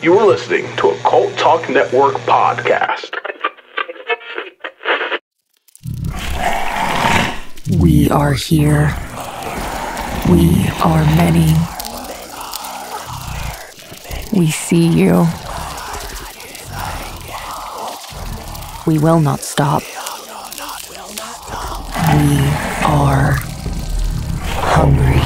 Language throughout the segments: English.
You are listening to a Cult Talk Network podcast. We are here. We are many. We see you. We will not stop. We are hungry.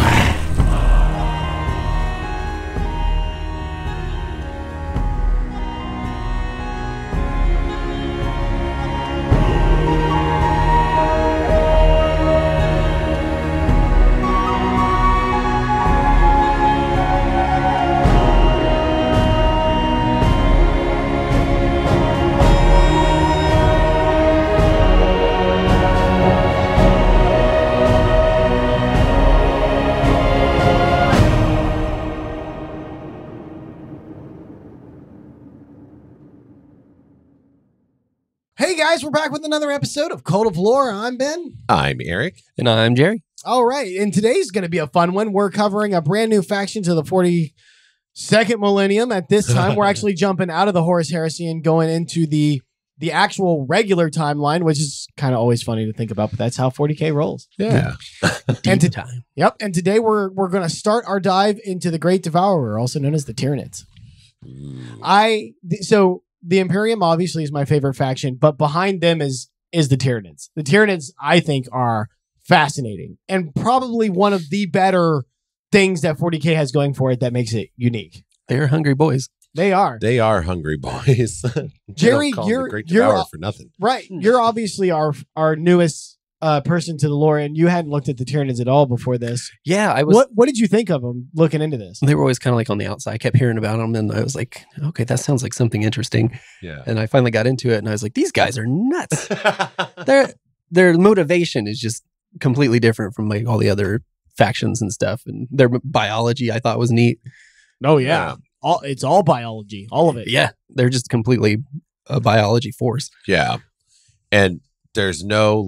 Hey guys, we're back with another episode of Cult of Lore. I'm Ben. I'm Eric. And I'm Jerry. All right, and today's going to be a fun one. We're covering a brand new faction to the 42nd millennium. At this time, we're actually jumping out of the Horus Heresy and going into the actual regular timeline, which is kind of always funny to think about, but that's how 40K rolls. Yeah. And time. Yep. And today we're going to start our dive into the Great Devourer, also known as the Tyranids. The Imperium obviously is my favorite faction, but behind them is the Tyranids. The Tyranids, I think, are fascinating and probably one of the better things that 40K has going for it that makes it unique. They're hungry boys. They are. They are hungry boys. Jerry, you're Great Devourer for nothing. Right. You're obviously our newest person to the lore, and you hadn't looked at the Tyranids at all before this. Yeah, I was. What did you think of them looking into this? They were always kind of like on the outside. I kept hearing about them, and I was like, okay, that sounds like something interesting. Yeah. And I finally got into it, and I was like, these guys are nuts. Their motivation is just completely different from like all the other factions and stuff, and their biology I thought was neat. Oh yeah. It's all biology, all of it. Yeah, they're just completely a biology force. Yeah. And there's no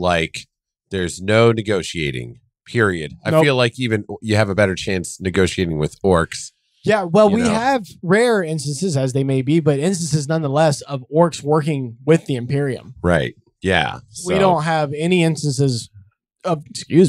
negotiating, period. Nope. I feel like even you have a better chance negotiating with orcs. Yeah, well, we know. have rare instances, as they may be, but instances nonetheless of orcs working with the Imperium. Right. Yeah. We So- don't have any instances of, we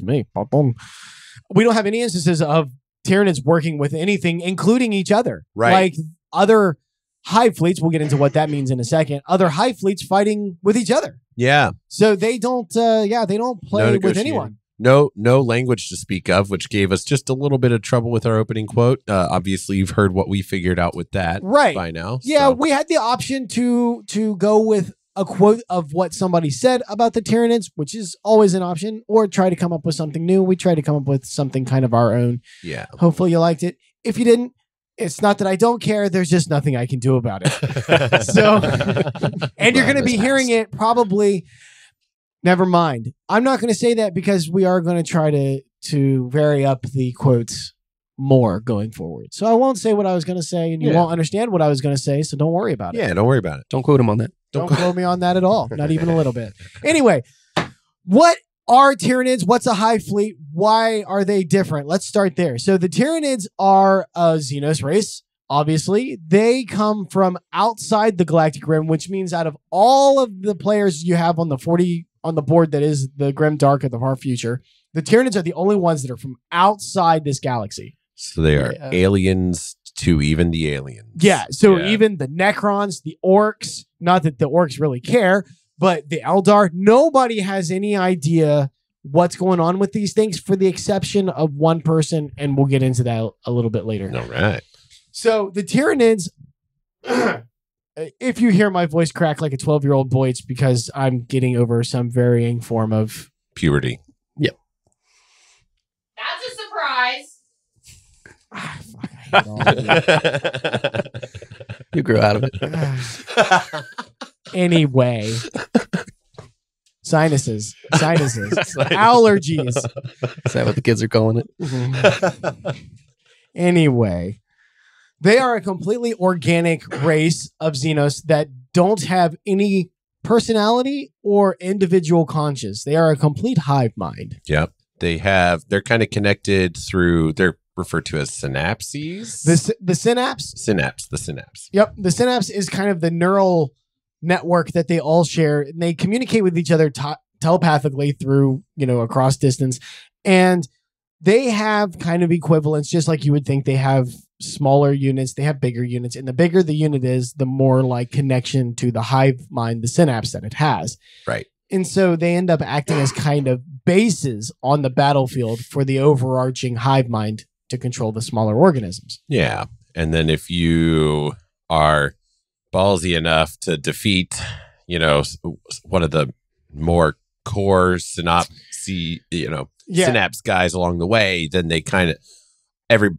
don't have any instances of Tyranids working with anything, including each other. Right. Like other hive fleets, we'll get into what that means in a second, other hive fleets fighting with each other. Yeah. So they don't, they don't play with negotiating. anyone. No language to speak of, which gave us just a little bit of trouble with our opening quote. Obviously, you've heard what we figured out with that Right. by now. Yeah, so. we had the option to go with a quote of what somebody said about the Tyranids, which is always an option, or try to come up with something new. We tried to come up with something kind of our own. Yeah. Hopefully you liked it. If you didn't, it's not that I don't care. There's just nothing I can do about it. So, and you're going to be hearing it probably. Never mind. I'm not going to say that because we are going to try to vary up the quotes more going forward. So I won't say what I was going to say, and you won't understand what I was going to say. So don't worry about it. Yeah, don't worry about it. Don't quote him on that. Don't quote me on that at all. Not even a little bit. Anyway, what are Tyranids? What's a hive fleet? Why are they different? Let's start there. So the Tyranids are a Xenos race. Obviously, they come from outside the Galactic Rim, which means out of all of the players you have on the board that is the Grim Dark of the far future, the Tyranids are the only ones that are from outside this galaxy. So they are aliens to even the aliens. Yeah. So even the Necrons, the orcs, not that the orcs really care, but the Eldar, nobody has any idea what's going on with these things for the exception of one person. And we'll get into that a little bit later. All right. So the Tyranids, if you hear my voice crack like a 12-year-old boy, it's because I'm getting over some varying form of Puberty. Yep. That's a surprise. Fuck, I hate all of you. You grew out of it. Anyway. Sinuses. Allergies. Is that what the kids are calling it? Anyway. They are a completely organic race of Xenos that don't have any personality or individual conscience. They are a complete hive mind. Yep. They're kind of connected through, they're referred to as synapses. The synapse. The synapse. Yep, the synapse is kind of the neural network that they all share, and they communicate with each other telepathically through across distance, and they have kind of equivalents, just like you would think. They have smaller units, they have bigger units, and the bigger the unit is, the more like connection to the hive mind, the synapse that it has. Right. And so they end up acting as kind of bases on the battlefield for the overarching hive mind to control the smaller organisms. Yeah. And then if you are ballsy enough to defeat, one of the more core synapse guys along the way, then they kind of every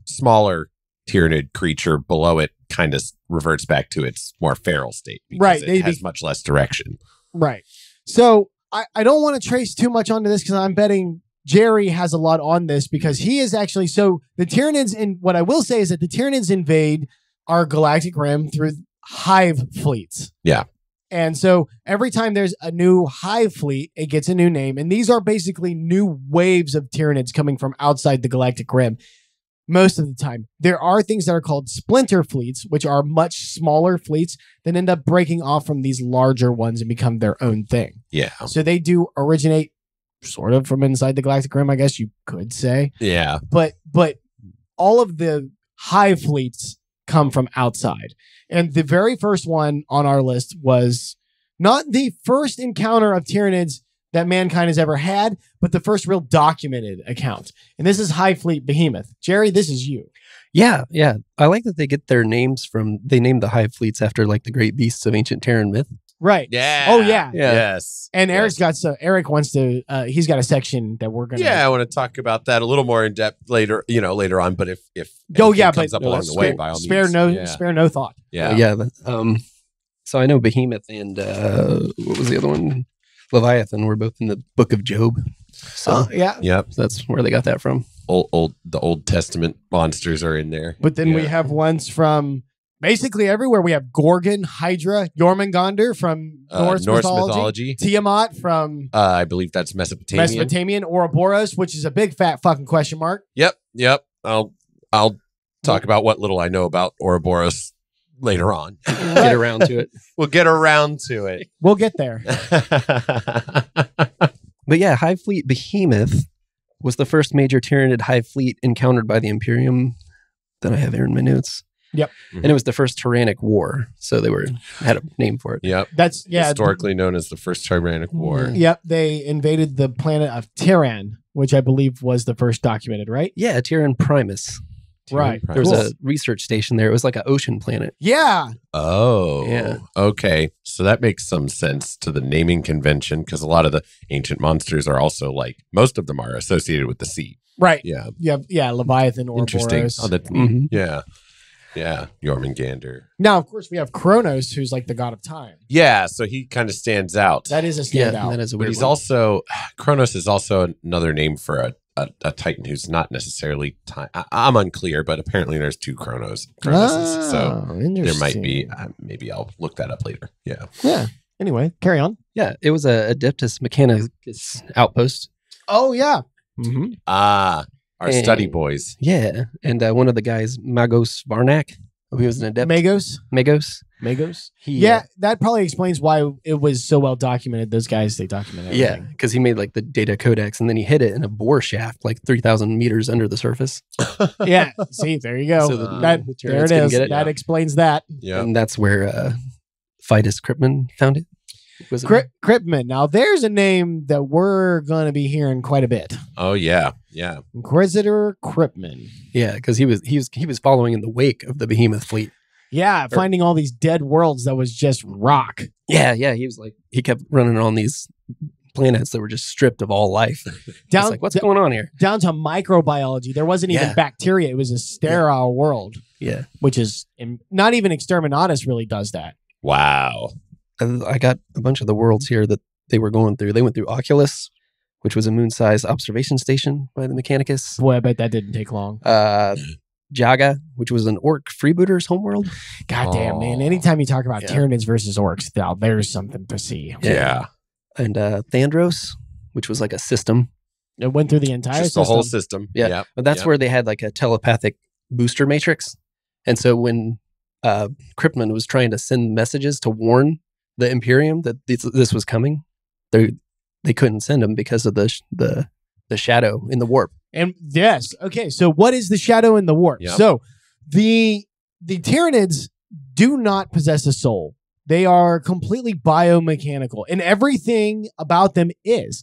smaller Tyranid creature below it kind of reverts back to its more feral state, because it has much less direction. Right. So I don't want to trace too much onto this, because I'm betting Jerry has a lot on this, because he is actually, so the Tyranids, what I will say is that the Tyranids invade our galactic rim through hive fleets. Yeah. And so every time there's a new hive fleet, it gets a new name. And these are basically new waves of Tyranids coming from outside the galactic rim. Most of the time, there are things that are called splinter fleets, which are much smaller fleets that end up breaking off from these larger ones and become their own thing. Yeah. So they do originate sort of from inside the galactic rim, I guess you could say. Yeah. But all of the hive fleets come from outside. And the very first one on our list was not the first encounter of Tyranids that mankind has ever had, but the first real documented account. And this is Hive Fleet Behemoth. Jerry, this is you. Yeah. I like that they get their names they named the hive fleets after like the great beasts of ancient Terran myth. Right. Yeah. Oh, yeah. Yes. And Eric wants to, he's got a section that we're going to. Yeah, I want to talk about that a little more in depth later on. But if comes up along the way, by all means. Spare no thought. Yeah. So I know Behemoth and what was the other one? Leviathan were both in the Book of Job. So Yep. so that's where they got that from. The Old Testament monsters are in there. But then we have ones from basically everywhere. We have Gorgon, Hydra, Jormungandr from Norse mythology. Tiamat from I believe that's Mesopotamian. Ouroboros, which is a big fat fucking question mark. Yep. I'll talk about what little I know about Ouroboros later on. Get around to it. We'll get around to it. We'll get there. But yeah, Hive Fleet Behemoth was the first major Tyranid hive fleet encountered by the Imperium that I have here in my notes. Yep. And it was the first Tyrannic War. So they had a name for it. Yep. That's historically known as the first Tyrannic War. Yep. They invaded the planet of Tyran, which I believe was the first documented, right? Yeah, Tyran Primus. Right. There was a research station there. It was like an ocean planet. Yeah. Oh, yeah. Okay. So that makes some sense to the naming convention, because a lot of the ancient monsters are also most of them are associated with the sea. Right. Yeah. Yeah. Leviathan or Interesting. Boros. Oh, that's Yeah. Yeah. Jormungandr. Now, of course, we have Kronos, who's like the god of time. Yeah. So he kind of stands out. That is a standout. Yeah, that is a But weird he's one. also, Kronos is also another name for a Titan who's not necessarily I'm unclear, but apparently there's two Kronoses. So there might be. Maybe I'll look that up later. Yeah. Yeah. Anyway, carry on. Yeah, it was a Adeptus Mechanicus outpost. Oh yeah. Mm-hmm. Our study boys. Yeah, and one of the guys, Magos Varnak, who was an adept. Magos. He, that probably explains why it was so well documented. Those guys, they documented everything. Yeah, because he made like the data codex, and then he hid it in a bore shaft, like 3,000 meters under the surface. Yeah. See, there you go. So there it is. That explains that. Yeah. And that's where Fidus Kryptman found it. Was it? Kryptman. Now, there's a name that we're going to be hearing quite a bit. Oh yeah. Yeah. Inquisitor Kryptman. Yeah, because he was following in the wake of the Behemoth fleet. Yeah, finding all these dead worlds that was just rock. Yeah, he kept running on these planets that were just stripped of all life. Down, what's going on here? Down to microbiology. There wasn't even bacteria. It was a sterile world. Yeah. Which is, not even Exterminatus really does that. Wow. I got a bunch of the worlds here that they were going through. They went through Oculus, which was a moon-sized observation station by the Mechanicus. Boy, I bet that didn't take long. Jaga, which was an orc freebooter's homeworld. God damn, man. Anytime you talk about Tyranids versus orcs, there's something to see. Yeah. And Thandros, which was like a system. It went through the entire Just system. the whole system. Yeah. Yep. But that's Yep. where they had like a telepathic booster matrix. And so when Kryptman was trying to send messages to warn the Imperium that this was coming, they couldn't send them because of the shadow in the warp. And yes, okay. So what is the shadow in the warp? Yep. So the Tyranids do not possess a soul. They are completely biomechanical, and everything about them is.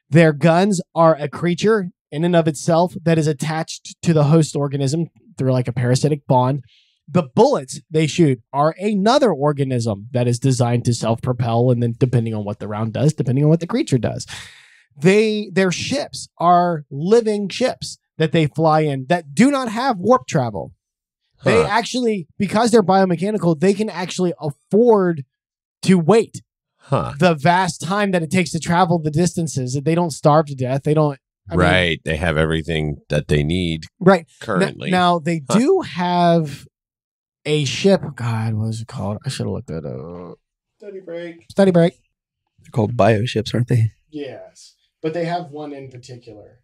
Their guns are a creature in and of itself that is attached to the host organism through like a parasitic bond. The bullets they shoot are another organism that is designed to self-propel, and then depending on what the round does, depending on what the creature does. Their ships are living ships that they fly in that do not have warp travel. They actually, because they're biomechanical, they can actually afford to wait the vast time that it takes to travel the distances. They don't starve to death. They don't. I mean, They have everything that they need right. currently. Now they do have a ship. God, what was it called? I should have looked that up. Study break. They're called bioships, aren't they? Yes. But they have one in particular.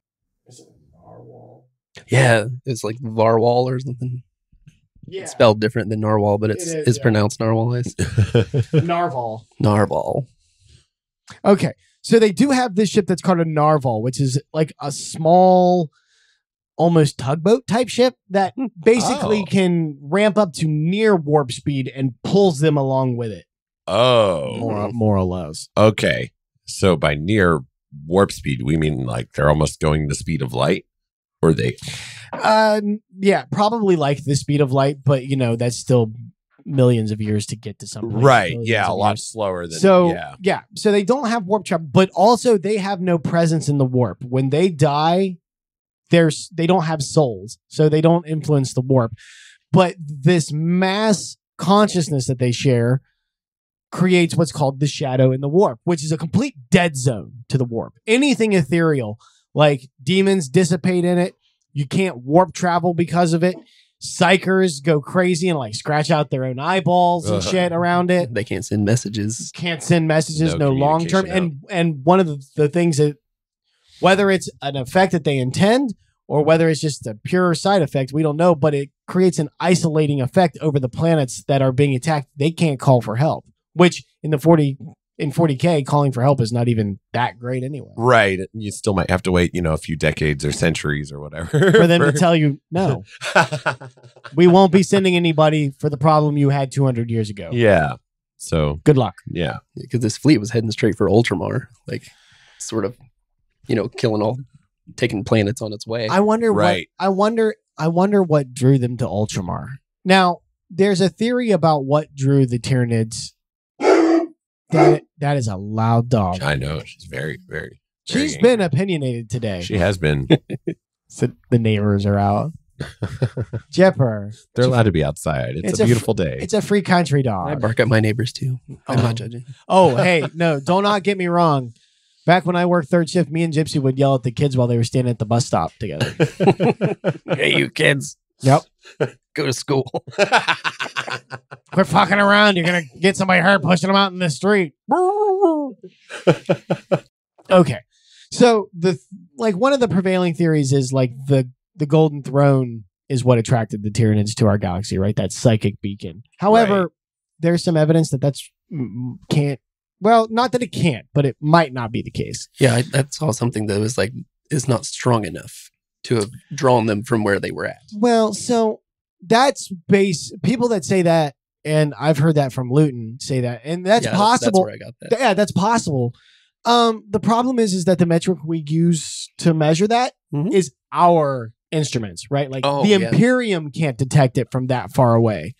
Is it Narwhal? Yeah, it's like Varwal or something. Yeah. It's spelled different than Narwhal, but it's It is, yeah. pronounced Narwhal. Narwhal. Narwhal. Okay. So they do have this ship that's called a Narwhal, which is like a small, almost tugboat type ship that basically can ramp up to near warp speed and pulls them along with it. Oh. More or less. Okay. So by near warp speed, we mean like they're almost going the speed of light? Or they... Yeah, probably like the speed of light, but that's still millions of years to get to something. Right. Yeah, a lot slower than... So they don't have warp travel, but also they have no presence in the warp. When they die, they don't have souls, so they don't influence the warp. But this mass consciousness that they share creates what's called the shadow in the warp, which is a complete dead zone to the warp. Anything ethereal, like demons, dissipate in it. You can't warp travel because of it. Psychers go crazy and like scratch out their own eyeballs and shit around it. They can't send messages. Can't send messages, no long term. communication, And one of the things that, whether it's an effect that they intend or whether it's just a pure side effect, we don't know, but it creates an isolating effect over the planets that are being attacked. They can't call for help, which in 40K, calling for help is not even that great anyway. Right. You still might have to wait, a few decades or centuries or whatever. For them to tell you, no, we won't be sending anybody for the problem you had 200 years ago. Yeah. So, Good luck. yeah. Because this fleet was heading straight for Ultramar. Like, sort of, taking planets on its way. I wonder Right. I wonder what drew them to Ultramar. Now, there's a theory about what drew the Tyranids. That is a loud dog. I know. She's very, very... She's very been angry. opinionated today. She has been. So the neighbors are out. Jepper. They're allowed to be outside. It's a beautiful day. It's a free country I dog. bark at my neighbors too. I'm not judging. Oh, hey, no, do not get me wrong. Back when I worked third shift, me and Gypsy would yell at the kids while they were standing at the bus stop together. Hey, you kids. Yep. Go to school. Quit fucking around. You're going to get somebody hurt pushing them out in the street. Okay. So one of the prevailing theories is like the Golden Throne is what attracted the Tyranids to our galaxy, right? That psychic beacon. However, there's some evidence that's can't. Well, not that it can't, but it might not be the case. Yeah, I saw something that was like, is not strong enough to have drawn them from where they were at. Well, so that's people that say that, and I've heard that from Luton say that, and that's possible. That's where I got that. Yeah, that's possible. The problem is that the metric we use to measure that is our instruments, right? Like the Imperium can't detect it from that far away.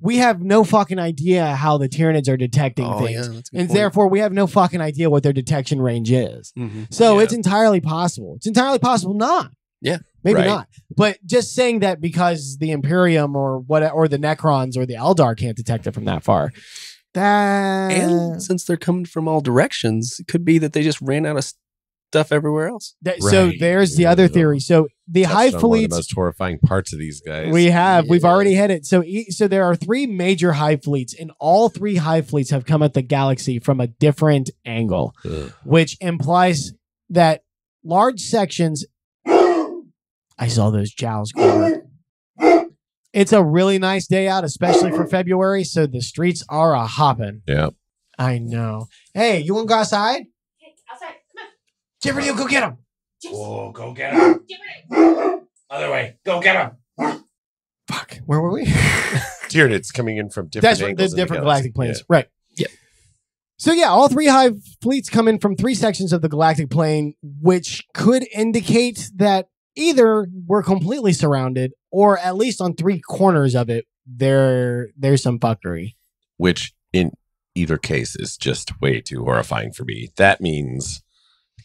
We have no fucking idea how the Tyranids are detecting things. Yeah, that's a good and point. therefore we have no fucking idea what their detection range is. So it's entirely possible. It's entirely possible not. Yeah. Maybe Right. not. But just saying that because the Imperium or the Necrons or the Eldar can't detect it from that far. And since they're coming from all directions, it could be that they just ran out of stuff everywhere else. So Right. there's the other theory. So the Touched Hive on one of fleets the most horrifying parts of these guys. we've already hit it. So there are 3 major Hive fleets, and all 3 Hive fleets have come at the galaxy from a different angle, Ugh. which implies that large sections. I saw those jowls go. It's a really nice day out, especially for February, so the streets are a hopping. Yeah. I know. Hey, you want to go outside? Okay, outside. Come on. Jeffrey, you go get him. Oh, go get him. Other way. Go get him. Fuck. Where were we? Tyranids coming in from different That's right, the angles in different galaxy. galactic planes. Yeah. Right. Yeah. So yeah, all three hive fleets come in from three sections of the galactic plane, which could indicate that either we're completely surrounded or at least on three corners of it, there's some fuckery. Which in either case is just way too horrifying for me. That means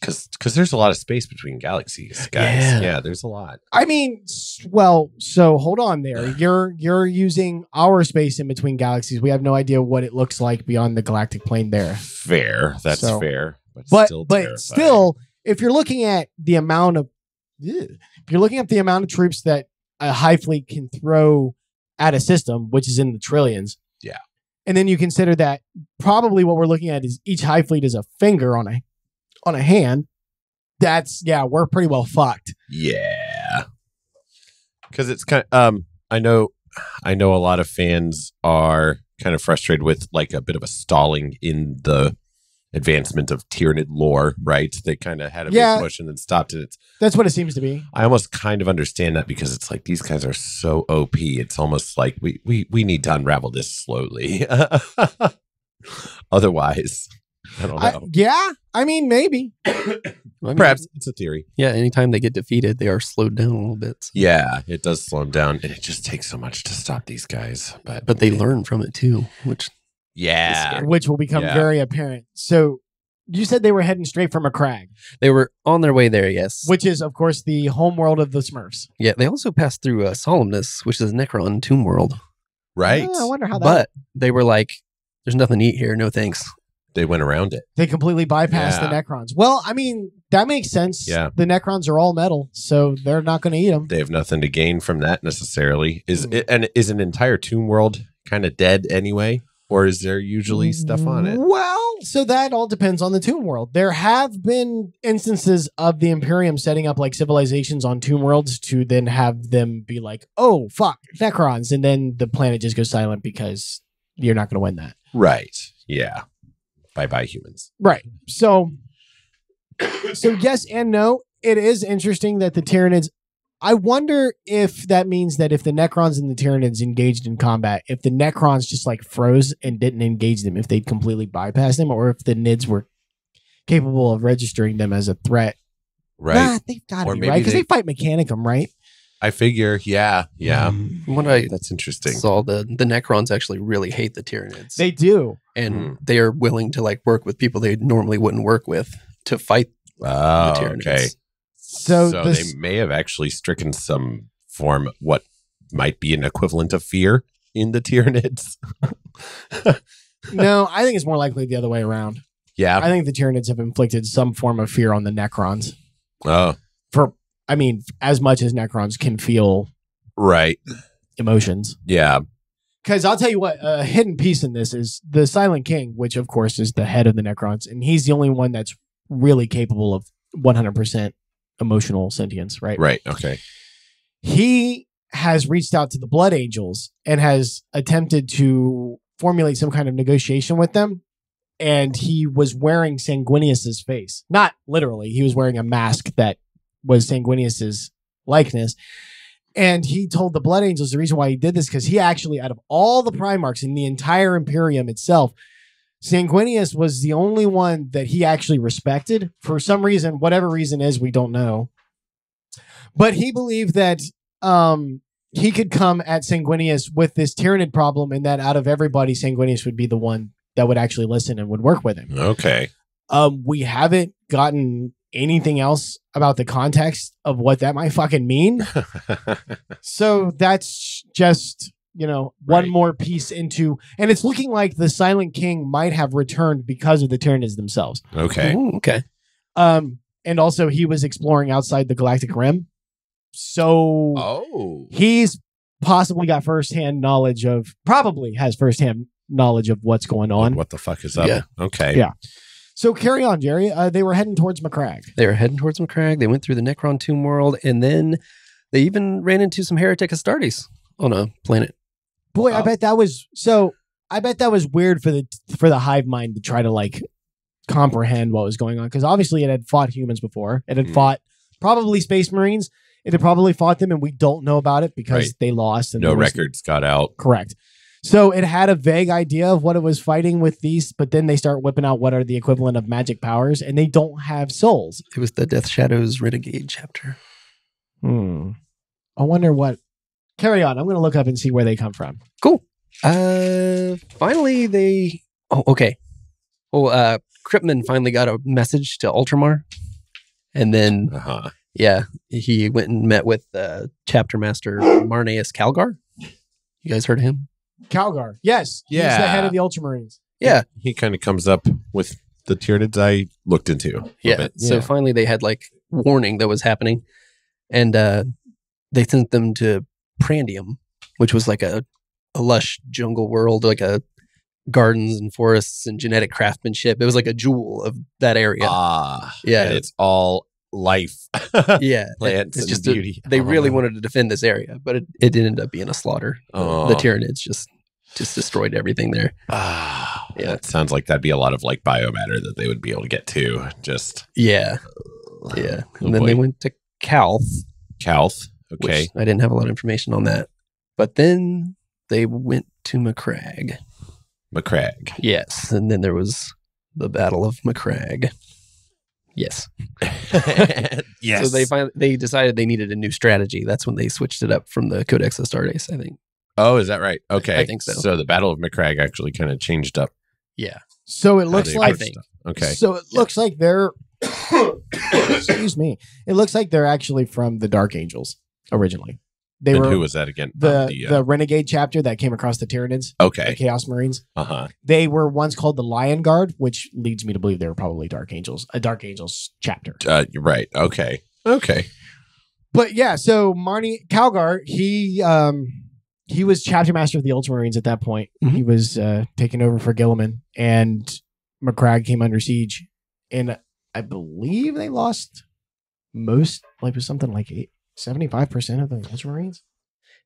because there's a lot of space between galaxies, guys. Yeah, there's a lot. I mean, well, so hold on there. You're using our space in between galaxies. We have no idea what it looks like beyond the galactic plane there. Fair. That's So- fair. But terrifying. still, if you're looking at the amount of troops that a hive fleet can throw at a system, which is in the trillions. Yeah. And then you consider that probably what we're looking at is each hive fleet is a finger on a hand. We're pretty well fucked. Yeah. Because it's kind of, I know a lot of fans are kind of frustrated with like a bit of a stalling in the advancement of Tyranid lore, right? They kind of had a big push and then stopped it. That's what it seems to be. I almost kind of understand that because it's like these guys are so OP. It's almost like we need to unravel this slowly. Otherwise, I don't know. I mean, maybe. Perhaps it's a theory. Yeah, anytime they get defeated, they are slowed down a little bit. So. Yeah, it does slow them down, and it just takes so much to stop these guys. But they learn from it too, which Which will become very apparent. So you said they were heading straight from a crag. they were on their way there. Yes, Which is, of course, the home world of the Smurfs. yeah. They also passed through Solemnus, which is a Necron tomb world. Right? I wonder how that. But they were like, "There's nothing to eat here. No thanks." They went around it. They completely bypassed the Yeah. Necrons. Well, I mean, that makes sense. Yeah. The Necrons are all metal, so they're not going to eat them. They have nothing to gain from that necessarily. Is an entire tomb world kind of dead anyway? Or is there usually stuff on it? Well, so that all depends on the tomb world. There have been instances of the Imperium setting up like civilizations on tomb worlds to then have them be like, oh, fuck, Necrons. And then the planet just goes silent because you're not going to win that. Right. Yeah. Bye-bye humans. Right. So yes and no. It is interesting that the Tyranids, I wonder if that means that if the Necrons and the Tyranids engaged in combat, if the Necrons just like froze and didn't engage them, if they'd completely bypassed them, or if the Nids were capable of registering them as a threat. Right. Nah, they've got to Or be, maybe right? Because they fight Mechanicum, right? I figure, yeah. What I That's interesting. saw, the Necrons actually really hate the Tyranids. They do. and they are willing to like work with people they normally wouldn't work with to fight Oh, the Tyranids. okay. So, they may have actually stricken some form, what might be an equivalent of fear in the Tyranids. no, I think it's more likely the other way around. Yeah. I think the Tyranids have inflicted some form of fear on the Necrons. Oh, As much as Necrons can feel right. emotions. Yeah. Because I'll tell you what, a hidden piece in this is the Silent King, which of course is the head of the Necrons, and he's the only one that's really capable of 100% emotional sentience, right? Right. Okay. He has reached out to the Blood Angels and has attempted to formulate some kind of negotiation with them. And he was wearing Sanguinius's face. Not literally. He was wearing a mask that was Sanguinius's likeness. And he told the Blood Angels the reason why he did this, because he actually, out of all the Primarchs in the entire Imperium itself, Sanguinius was the only one that he actually respected for some reason, whatever reason is, we don't know. But he believed that he could come at Sanguinius with this Tyranid problem, and that out of everybody, Sanguinius would be the one that would actually listen and would work with him. Okay. We haven't gotten anything else about the context of what that might fucking mean. So that's just, one Right. more piece into, and it's looking like the Silent King might have returned because of the Tyranids themselves. Okay. Ooh, okay. And also he was exploring outside the Galactic Rim. So Oh. he's possibly got probably has firsthand knowledge of what's going on. What the fuck is up? Yeah. Okay. Yeah. So carry on, Jerry. They were heading towards McCrag. They were heading towards McCrag. They went through the Necron Tomb world, and then they even ran into some heretic Astartes on a planet. Boy, I bet that was weird for the hive mind to try to like comprehend what was going on, because obviously it had fought humans before. It had fought probably Space Marines. It had probably fought them, and we don't know about it because they lost. And no records got out. Correct. So it had a vague idea of what it was fighting with these, but then they start whipping out what are the equivalent of magic powers, and they don't have souls. It was the Death Shadows Renegade chapter. I wonder what. Carry on. I'm going to look up and see where they come from. Cool. Finally, they. Oh, okay. Well, Kripman finally got a message to Ultramar, and then he went and met with Chapter Master Marneus Calgar. You guys heard of him? Calgar. Yes. Yeah. He's the head of the Ultramarines. Yeah. He kind of comes up with the Tyranids I looked into. Yeah. So finally they had like warning that was happening, and they sent them to Prandium, which was like a lush jungle world, like a gardens and forests and genetic craftsmanship. It was like a jewel of that area. Yeah. And it's all life. Yeah. Plants it's and just beauty. They really wanted to defend this area, but it did end up being a slaughter. The Tyranids just destroyed everything there. Yeah. It sounds like that'd be a lot of like biomatter that they would be able to get to. Just yeah. And then they went to Calth. Okay. I didn't have a lot of information on that. But then they went to McCrag. Yes. And then there was the Battle of McCrag. Yes. Yes. So they decided they needed a new strategy. That's when they switched it up from the Codex Astartes, I think. Oh, is that right? Okay. I think so. So the Battle of McCrag actually kind of changed up. Yeah. So it looks like Okay. So it looks like they're excuse me. It looks like they're actually from the Dark Angels originally. Who was that again? The Renegade chapter that came across the Tyranids. Okay. The Chaos Marines. Uh-huh. They were once called the Lion Guard, which leads me to believe they were probably Dark Angels. A Dark Angels chapter. You're right. Okay. But yeah, so Marnie Calgar, he was chapter master of the Ultramarines at that point. Mm-hmm. He was taking over for Gilliman, and McCrag came under siege, and I believe they lost most, like, it was something like 75% of the Ultramarines.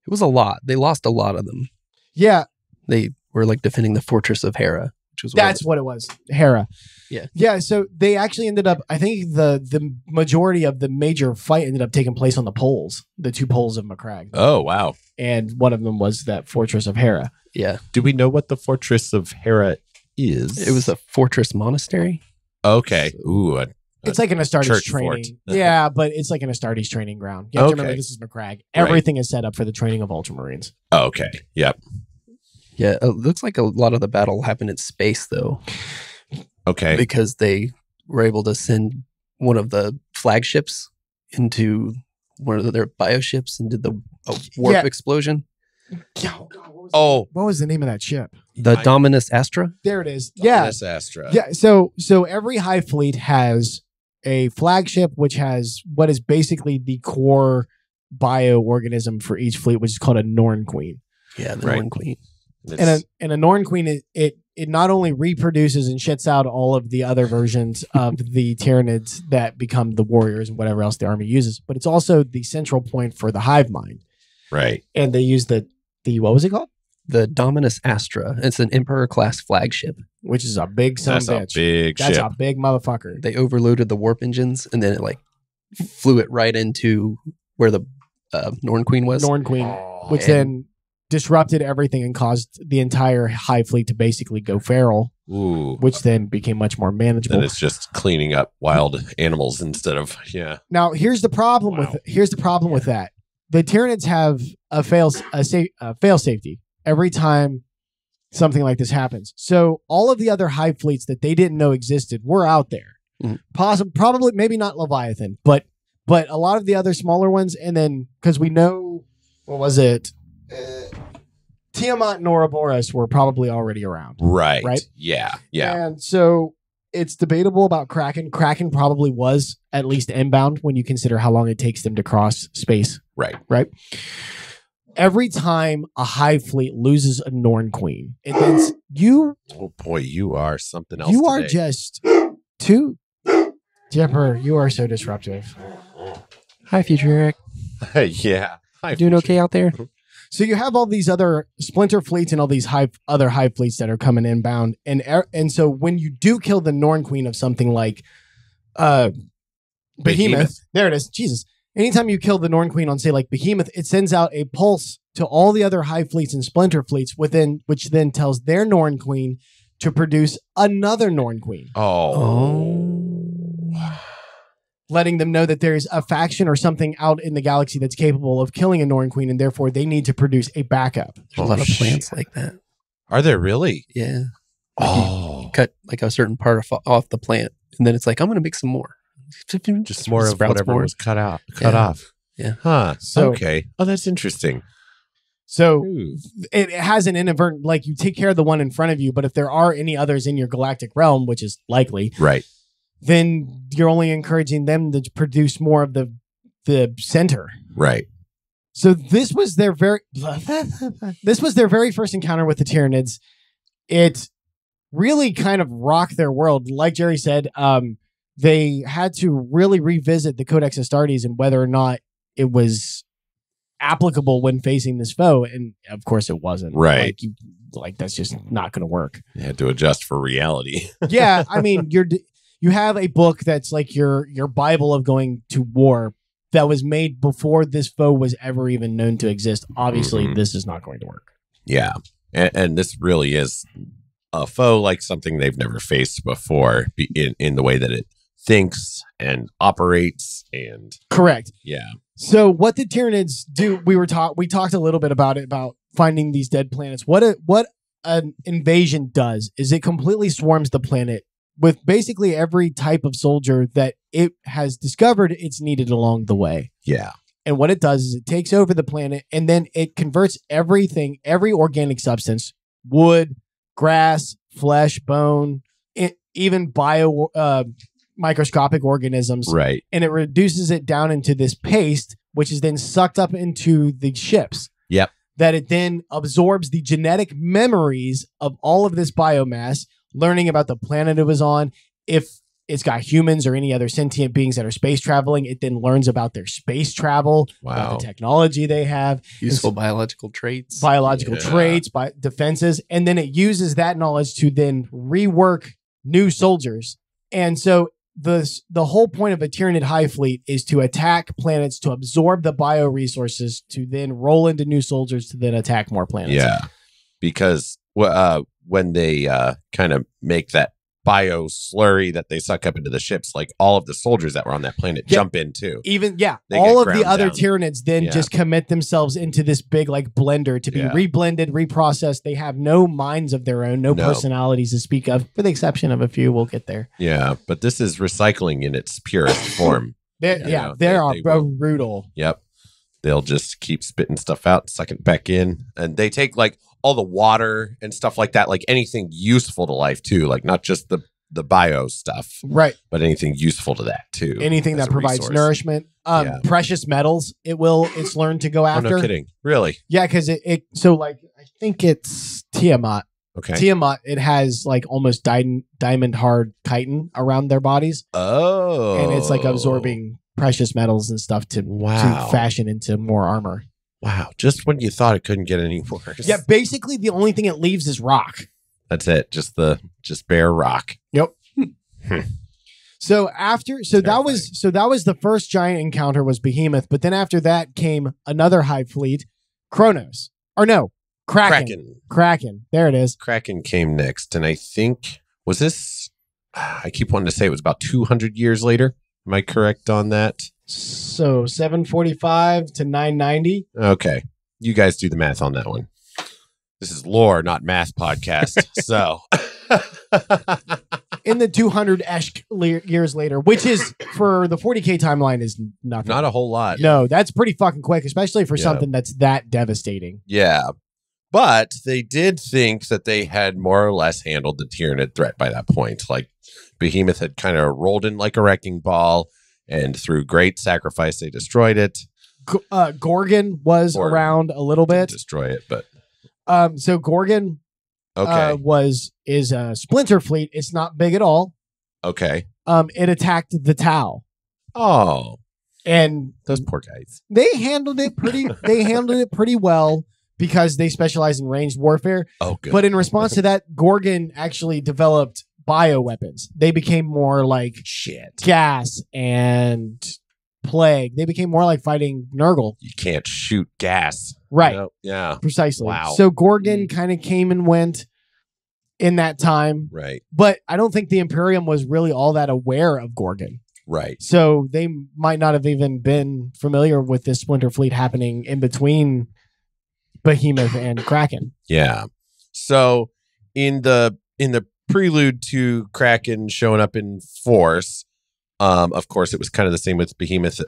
It was a lot. They lost a lot of them. Yeah. They were like defending the fortress of Hera, which was what it was. Hera. Yeah. Yeah. So they actually ended up, I think the majority of the major fight ended up taking place on the poles, the two poles of McCrag. Oh, wow. And one of them was that fortress of Hera. Yeah. Do we know what the fortress of Hera is? It was a fortress monastery. Okay. Ooh. It's like an Astartes training. Yeah, but it's like an Astartes training ground. You have to remember this is McCrag. Everything is set up for the training of Ultramarines. Okay. Yep. Yeah, it looks like a lot of the battle happened in space, though. Okay. Because they were able to send one of the flagships into one of their bioships and did the warp explosion. What was the name of that ship? The Dominus Astra? There it is. Dominus Astra. Yeah. So every Hive fleet has a flagship, which has what is basically the core bioorganism for each fleet, which is called a Norn Queen. Yeah, the Norn Queen. And a Norn Queen, it not only reproduces and shits out all of the other versions of the Tyranids that become the warriors and whatever else the army uses, but it's also the central point for the hive mind. Right. And they use the what was it called? The Dominus Astra. It's an Emperor class flagship, which is a big son of a bitch. That's a big motherfucker. They overloaded the warp engines and then it like flew it right into where the Norn Queen was. Norn Queen, which then disrupted everything and caused the entire Hive fleet to basically go feral. Ooh. Which then became much more manageable. Then it's just cleaning up wild animals instead of Now here's the problem with that. The Tyranids have a fail safety every time something like this happens. So all of the other Hive fleets that they didn't know existed were out there. Probably, maybe not Leviathan, but a lot of the other smaller ones. And then because we know, what was it? Tiamat and Ouroboros were probably already around. Right. Right. Yeah. And so it's debatable about Kraken. Kraken probably was at least inbound when you consider how long it takes them to cross space. Right. Every time a Hive fleet loses a Norn Queen, it then Oh boy, you are something else. You are just two. Jepper, you are so disruptive. Hi, Future Eric. Yeah. Hi, Doing Future. okay out there? So you have all these other splinter fleets and all these other hive fleets that are coming inbound, and so when you do kill the Norn Queen of something like Behemoth, there it is. Jesus. Anytime you kill the Norn Queen on, say, like Behemoth, it sends out a pulse to all the other hive fleets and splinter fleets which then tells their Norn Queen to produce another Norn Queen. Letting them know that there's a faction or something out in the galaxy that's capable of killing a Norn Queen, and therefore they need to produce a backup. There's a lot of plants like that. Are there really? Yeah. Oh. You cut like a certain part off the plant, and then it's like, I'm going to make some more. Just more of Sprouts whatever more. was cut off. Yeah. Huh. So- Okay. Oh, that's interesting. So Ooh. it has an inadvertent, like you take care of the one in front of you, but if there are any others in your galactic realm, which is likely, Right. then you're only encouraging them to produce more of the center. Right. So this was their very first encounter with the Tyranids. It really kind of rocked their world. Like Jerry said, they had to really revisit the Codex Astartes and whether or not it was applicable when facing this foe, and of course it wasn't. Right. Like that's just not going to work. You had to adjust for reality. Yeah, I mean, you have a book that's like your Bible of going to war that was made before this foe was ever even known to exist. Obviously, this is not going to work. Yeah. And this really is a foe like something they've never faced before in the way that it thinks and operates. And Correct. yeah. So what the Tyranids do, we talked a little bit about it, about finding these dead planets. What an invasion does is it completely swarms the planet with basically every type of soldier that it has discovered it's needed along the way. Yeah. And what it does is it takes over the planet, and then it converts everything, every organic substance, wood, grass, flesh, bone, even microscopic organisms. Right. And it reduces it down into this paste, which is then sucked up into the ships. Yep. That it then absorbs the genetic memories of all of this biomass, learning about the planet it was on. If it's got humans or any other sentient beings that are space traveling, it then learns about their space travel, about the technology they have, Useful biological traits. Traits, defenses, and then it uses that knowledge to then rework new soldiers. And so the whole point of a Tyranid hive fleet is to attack planets, to absorb the bioresources, to then roll into new soldiers, to then attack more planets. Yeah. Because when they kind of make that bio slurry that they suck up into the ships, like all of the soldiers that were on that planet jump in too. Even They all get of the ground other down. Tyranids then just commit themselves into this big like blender to be reblended, reprocessed. They have no minds of their own, no personalities to speak of, with the exception of a few. We'll get there. Yeah, but this is recycling in its purest form. They are brutal. Yep. They'll just keep spitting stuff out, suck it back in. And they take like all the water and stuff like that, like anything useful to life too, like not just the bio stuff, right? But anything useful to that too. Anything that provides nourishment, precious metals. It's learned to go after. Oh, no kidding, really? Yeah, because I think it's Tiamat. Okay, Tiamat. It has like almost diamond hard chitin around their bodies. Oh, and it's like absorbing precious metals and stuff to fashion into more armor. Wow. Just when you thought it couldn't get any worse. Yeah, basically the only thing it leaves is rock. That's it. Just bare rock. Yep. So that was the first giant encounter was Behemoth, but then after that came another hive fleet, Kronos. Or no, Kraken. There it is. Kraken came next, and I think was this I keep wanting to say it was about 200 years later. Am I correct on that? So 745 to 990. Okay. You guys do the math on that one. This is lore, not math podcast. So in the 200-ish years later, which is for the 40K timeline is nothing. Not a whole lot. No, that's pretty fucking quick, especially for something that's that devastating. Yeah. But they did think that they had more or less handled the Tyranid threat by that point. Like Behemoth had kind of rolled in like a wrecking ball, and through great sacrifice, they destroyed it. Gorgon was around a little bit. Destroy it, but so Gorgon is a splinter fleet. It's not big at all. Okay. it attacked the Tau. Oh, And those poor guys. they handled it pretty well because they specialize in ranged warfare. Oh, good. But in response to that, Gorgon actually developed bioweapons. They became more like Shit. gas and plague. They became more like fighting Nurgle. You can't shoot gas. Right. You know? Yeah. Precisely. Wow. So Gorgon kind of came and went in that time. Right. But I don't think the Imperium was really all that aware of Gorgon. Right. So they might not have even been familiar with this Splinter Fleet happening in between Behemoth and Kraken. Yeah. So in the prelude to Kraken showing up in force, of course, it was kind of the same with Behemoth.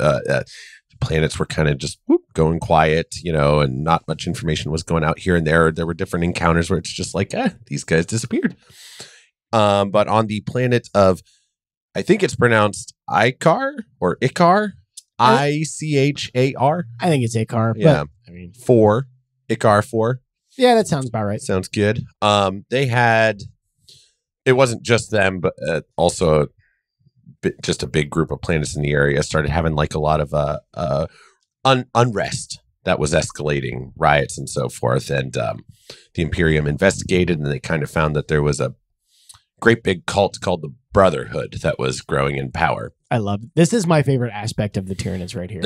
Planets were kind of just going quiet, and not much information was going out here and there. There were different encounters where it's just like, these guys disappeared. But on the planet of, I think it's pronounced Icar or Icar, Ichar. I think it's Akar. Yeah. But, I mean, Icar 4. yeah, that sounds about right. Sounds good. They had, it wasn't just them, but also just a big group of planets in the area started having like a lot of unrest that was escalating, riots and so forth. And the Imperium investigated, and they kind of found that there was a great big cult called the Brotherhood that was growing in power. I love it. This is my favorite aspect of the Tyranids right here.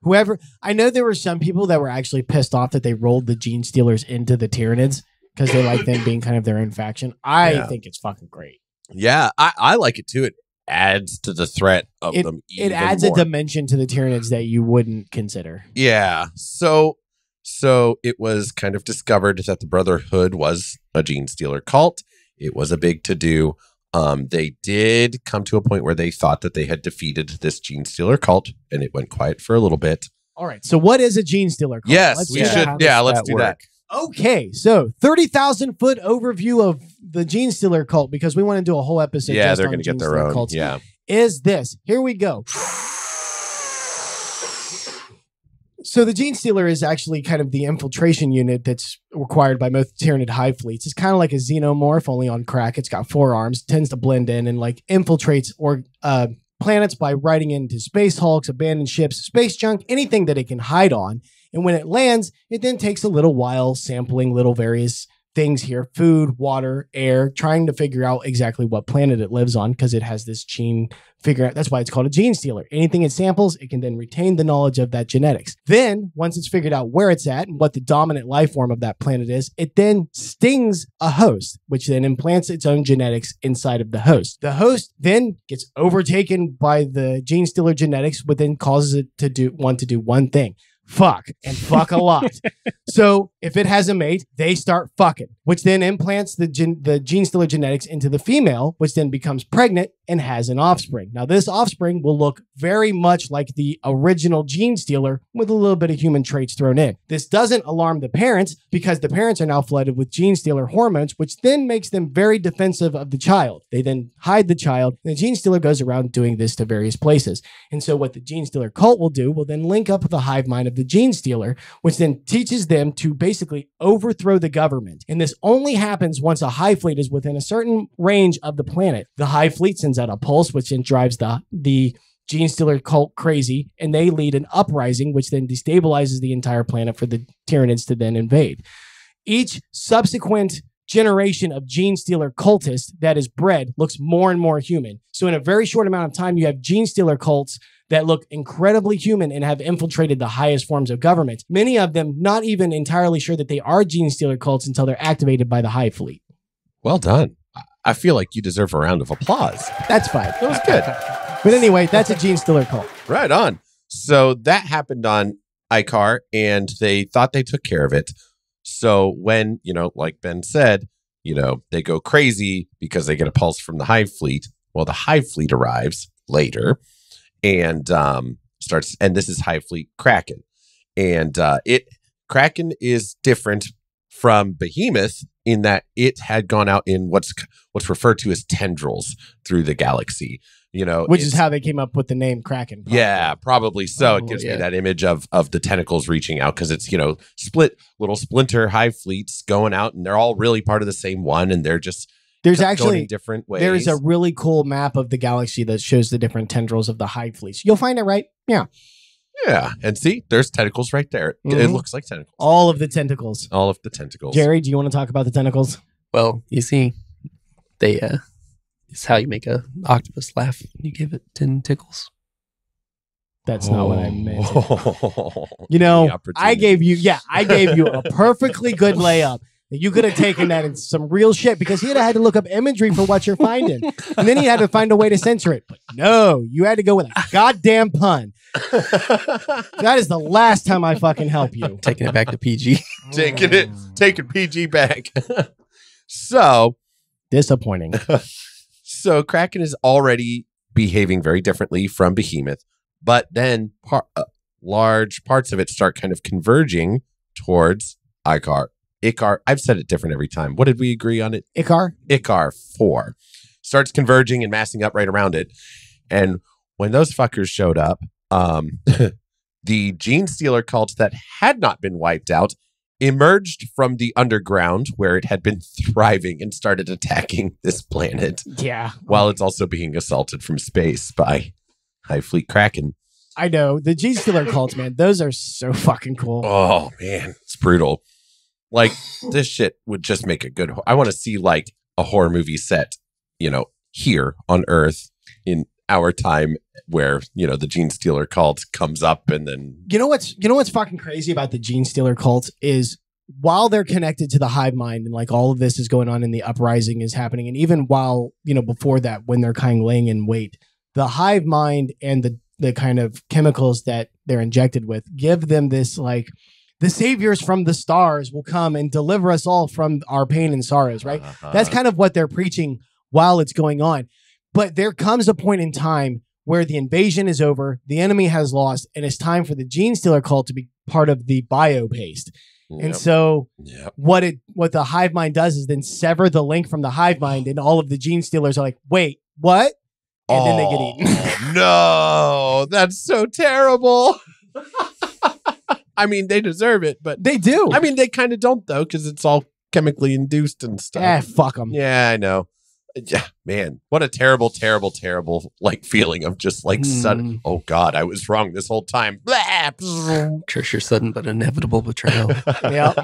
Whoever, I know there were some people that were actually pissed off that they rolled the Gene Stealers into the Tyranids because they like them being kind of their own faction. I think it's fucking great. Yeah, I like it too. It adds to the threat of them. It adds more. a dimension to the Tyranids that you wouldn't consider. Yeah. So it was kind of discovered that the Brotherhood was a Gene Stealer cult. It was a big to-do. They did come to a point where they thought that they had defeated this Gene Stealer cult, and it went quiet for a little bit. All right. So what is a Gene Stealer cult? Yes, Let's we do should. that. Yeah, let's do that. Okay. So 30,000 foot overview of the Gene Stealer cult, because we want to do a whole episode. Yeah, just they're on going to get Gene their Stealer own. cults. Yeah. Is this. Here we go. So the Gene Stealer is actually kind of the infiltration unit that's required by most Tyranid hive fleets. It's kind of like a xenomorph, only on crack. It's got 4 arms, tends to blend in, and like infiltrates planets by riding into space hulks, abandoned ships, space junk, anything that it can hide on. And when it lands, it then takes a little while sampling little various things here: food, water, air, trying to figure out exactly what planet it lives on, because it has this gene figure out. That's why it's called a gene stealer. Anything it samples, it can then retain the knowledge of that genetics. Then, once it's figured out where it's at and what the dominant life form of that planet is, it then stings a host, which then implants its own genetics inside of the host. The host then gets overtaken by the gene stealer genetics, which then causes it to want to do one thing: fuck, and fuck a lot. So if it has a mate, they start fucking, which then implants the gene stealer genetics into the female, which then becomes pregnant and has an offspring. Now this offspring will look very much like the original gene stealer with a little bit of human traits thrown in. This doesn't alarm the parents, because the parents are now flooded with gene stealer hormones, which then makes them very defensive of the child. They then hide the child, and the gene stealer goes around doing this to various places. And so what the gene stealer cult will do will then link up with the hive mind of the gene stealer, which then teaches them to basically overthrow the government. And this only happens once a hive fleet is within a certain range of the planet. The hive fleet sends out a pulse, which then drives the gene stealer cult crazy, and they lead an uprising, which then destabilizes the entire planet for the Tyranids to then invade. Each subsequent generation of gene stealer cultists that is bred looks more and more human. So in a very short amount of time, you have gene stealer cults that look incredibly human and have infiltrated the highest forms of government. Many of them not even entirely sure that they are gene stealer cults until they're activated by the hive fleet. Well done. I feel like you deserve a round of applause. That's fine. That was good. But anyway, that's a gene stealer cult. Right on. So that happened on Icar, and they thought they took care of it. So when, like Ben said, they go crazy because they get a pulse from the hive fleet. Well, the hive fleet arrives later and starts, and this is hive fleet Kraken. And Kraken is different from Behemoth in that it had gone out in what's referred to as tendrils through the galaxy. Which is how they came up with the name Kraken. Probably. Yeah, probably so. It gives me that image of the tentacles reaching out, because it's, split little splinter hive fleets going out, and they're all really part of the same one, and they're just There's going actually in different ways. there's a really cool map of the galaxy that shows the different tendrils of the Hive fleets. You'll find it, right? Yeah. Yeah, and see, there's tentacles right there. It Mhm. looks like tentacles. All of the tentacles. All of the tentacles. Jerry, do you want to talk about the tentacles? Well, you see, they it's how you make a octopus laugh. You give it 10 tickles. That's not what I meant. Oh. You know, The opportunity. I gave you a perfectly good layup. You could have taken that in some real shit because he'd have had to look up imagery for what you're finding. And then he had to find a way to censor it. But no, you had to go with a goddamn pun. That is the last time I fucking help you. Taking it back to PG. taking PG back. So Disappointing. So Kraken is already behaving very differently from Behemoth, but then large parts of it start kind of converging towards Icar. I've said it different every time. What did we agree on it? Icar 4 starts converging and massing up right around it. And when those fuckers showed up, the Gene Stealer cult that had not been wiped out emerged from the underground where it had been thriving and started attacking this planet. Yeah. While it's also being assaulted from space by Hive Fleet Kraken. I know. The Gene Stealer cults, man, those are so fucking cool. Oh, man. It's brutal. Like, this shit would just make a good... I want to see, like, a horror movie set, here on Earth in our time where, the Gene Stealer cult comes up and then... You know what's fucking crazy about the Gene Stealer cult is while they're connected to the hive mind and, like, all of this is going on and the uprising is happening, and even while, before that, when they're kind of laying in wait, the hive mind and the kind of chemicals that they're injected with give them this, like... The saviors from the stars will come and deliver us all from our pain and sorrows, right? That's kind of what they're preaching while it's going on. But there comes a point in time where the invasion is over, the enemy has lost, and it's time for the Gene Stealer cult to be part of the bio paste. Yep. And so what the hive mind does is then sever the link from the hive mind, and all of the Gene Stealers are like, wait, what? And then they get eaten. No, that's so terrible. I mean, they deserve it, but they do. I mean, they kind of don't though, because it's all chemically induced and stuff. Fuck them. Yeah, I know. Yeah, man, what a terrible, terrible, terrible like feeling of just like sudden. Oh God, I was wrong this whole time. Curse your sudden but inevitable betrayal. Yeah.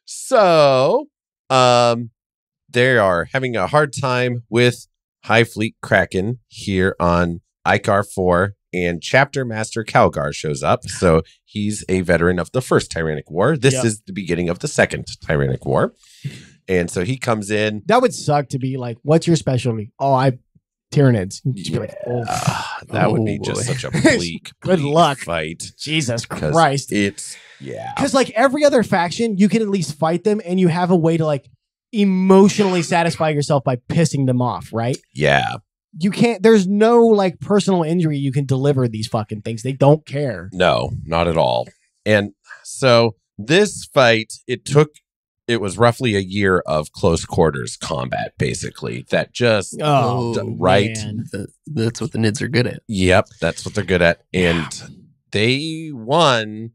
So, they are having a hard time with Hive Fleet Kraken here on Icar 4. And Chapter Master Calgar shows up. So he's a veteran of the first Tyrannic War. This is the beginning of the second Tyrannic War. And so he comes in. That would suck to be like, what's your specialty? Oh, Tyranids. Yeah, like, that would be just such a bleak good luck fight. Jesus Christ. Because like every other faction, you can at least fight them and you have a way to like emotionally satisfy yourself by pissing them off, right? Yeah. You can't, there's no like personal injury you can deliver these fucking things. They don't care. No, not at all. And so this fight, it was roughly a year of close quarters combat, basically. That just, right? That's what the Nids are good at. Yep, that's what they're good at. And they won.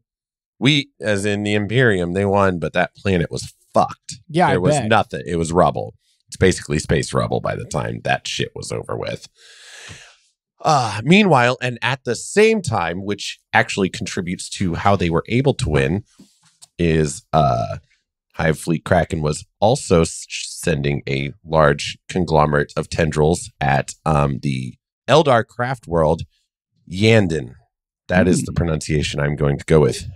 We, as in the Imperium, they won, but that planet was fucked. Yeah, there was nothing. It was rubble. It's basically space rubble by the time that shit was over with. Meanwhile, and at the same time, which actually contributes to how they were able to win, is Hive Fleet Kraken was also sending a large conglomerate of tendrils at the Eldar craft world, Yanden. That is the pronunciation I'm going to go with.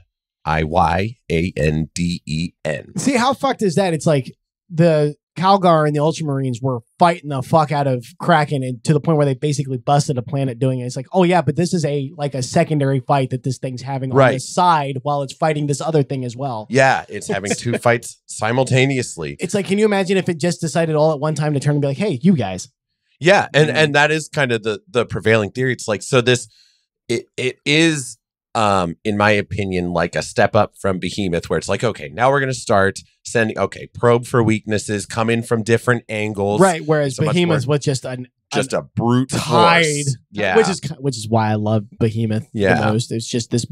Iyanden. See, how fucked is that? It's like the Calgar and the Ultramarines were fighting the fuck out of Kraken, and to the point where they basically busted a planet doing it. It's like, oh yeah, but this is a secondary fight that this thing's having on the side while it's fighting this other thing as well. Yeah, it's having two fights simultaneously. It's like, can you imagine if it just decided all at one time to turn and be like, hey, you guys. Yeah, and that is kind of the prevailing theory. It's like, so this it is in my opinion, like a step up from Behemoth, where it's like, okay, now we're going to start sending, probe for weaknesses, come in from different angles. Right. Whereas Behemoth was just a brute tide. Force. Yeah. Which is why I love Behemoth the most. It's just this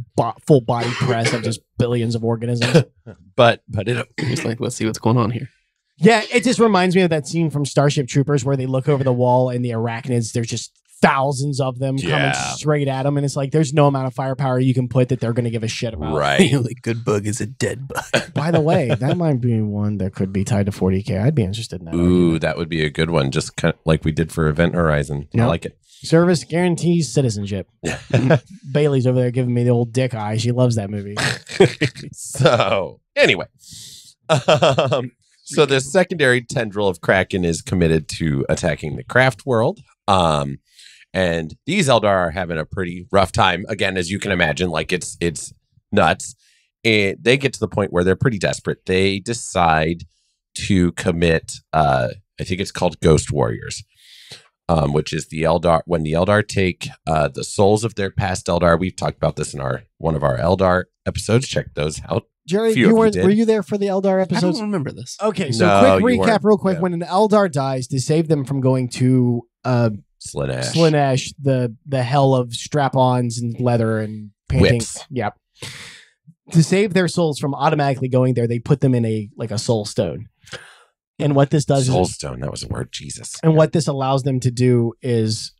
full body press of just billions of organisms. but it's like, let's see what's going on here. Yeah, it just reminds me of that scene from Starship Troopers where they look over the wall and the arachnids, there's just thousands of them coming straight at them. And it's like, there's no amount of firepower you can put that they're going to give a shit about. Right. The only good bug is a dead bug. By the way, that might be one that could be tied to 40K. I'd be interested in that. Ooh, argument. that would be a good one. Just kind of like we did for Event Horizon. I Yep. like it. Service guarantees citizenship. Bailey's over there giving me the old dick eye. She loves that movie. So, anyway. So the secondary tendril of Kraken is committed to attacking the craft world. And these Eldar are having a pretty rough time. Again, as you can imagine, like it's nuts. And they get to the point where they're pretty desperate. They decide to commit, I think it's called Ghost Warriors, which is the Eldar. When the Eldar take the souls of their past Eldar, we've talked about this in one of our Eldar episodes. Check those out. Jerry, Few of you did. were you there for the Eldar I episodes? don't remember this. Okay, so No, quick you recap weren't. real quick. Yeah. When an Eldar dies, to save them from going to Slaanesh. Slaanesh, the hell of strap-ons and leather and painting. Whips. Yep. To save their souls from automatically going there, they put them in a soul stone. And what this does Soulstone, that was a word. Jesus. and what this allows them to do is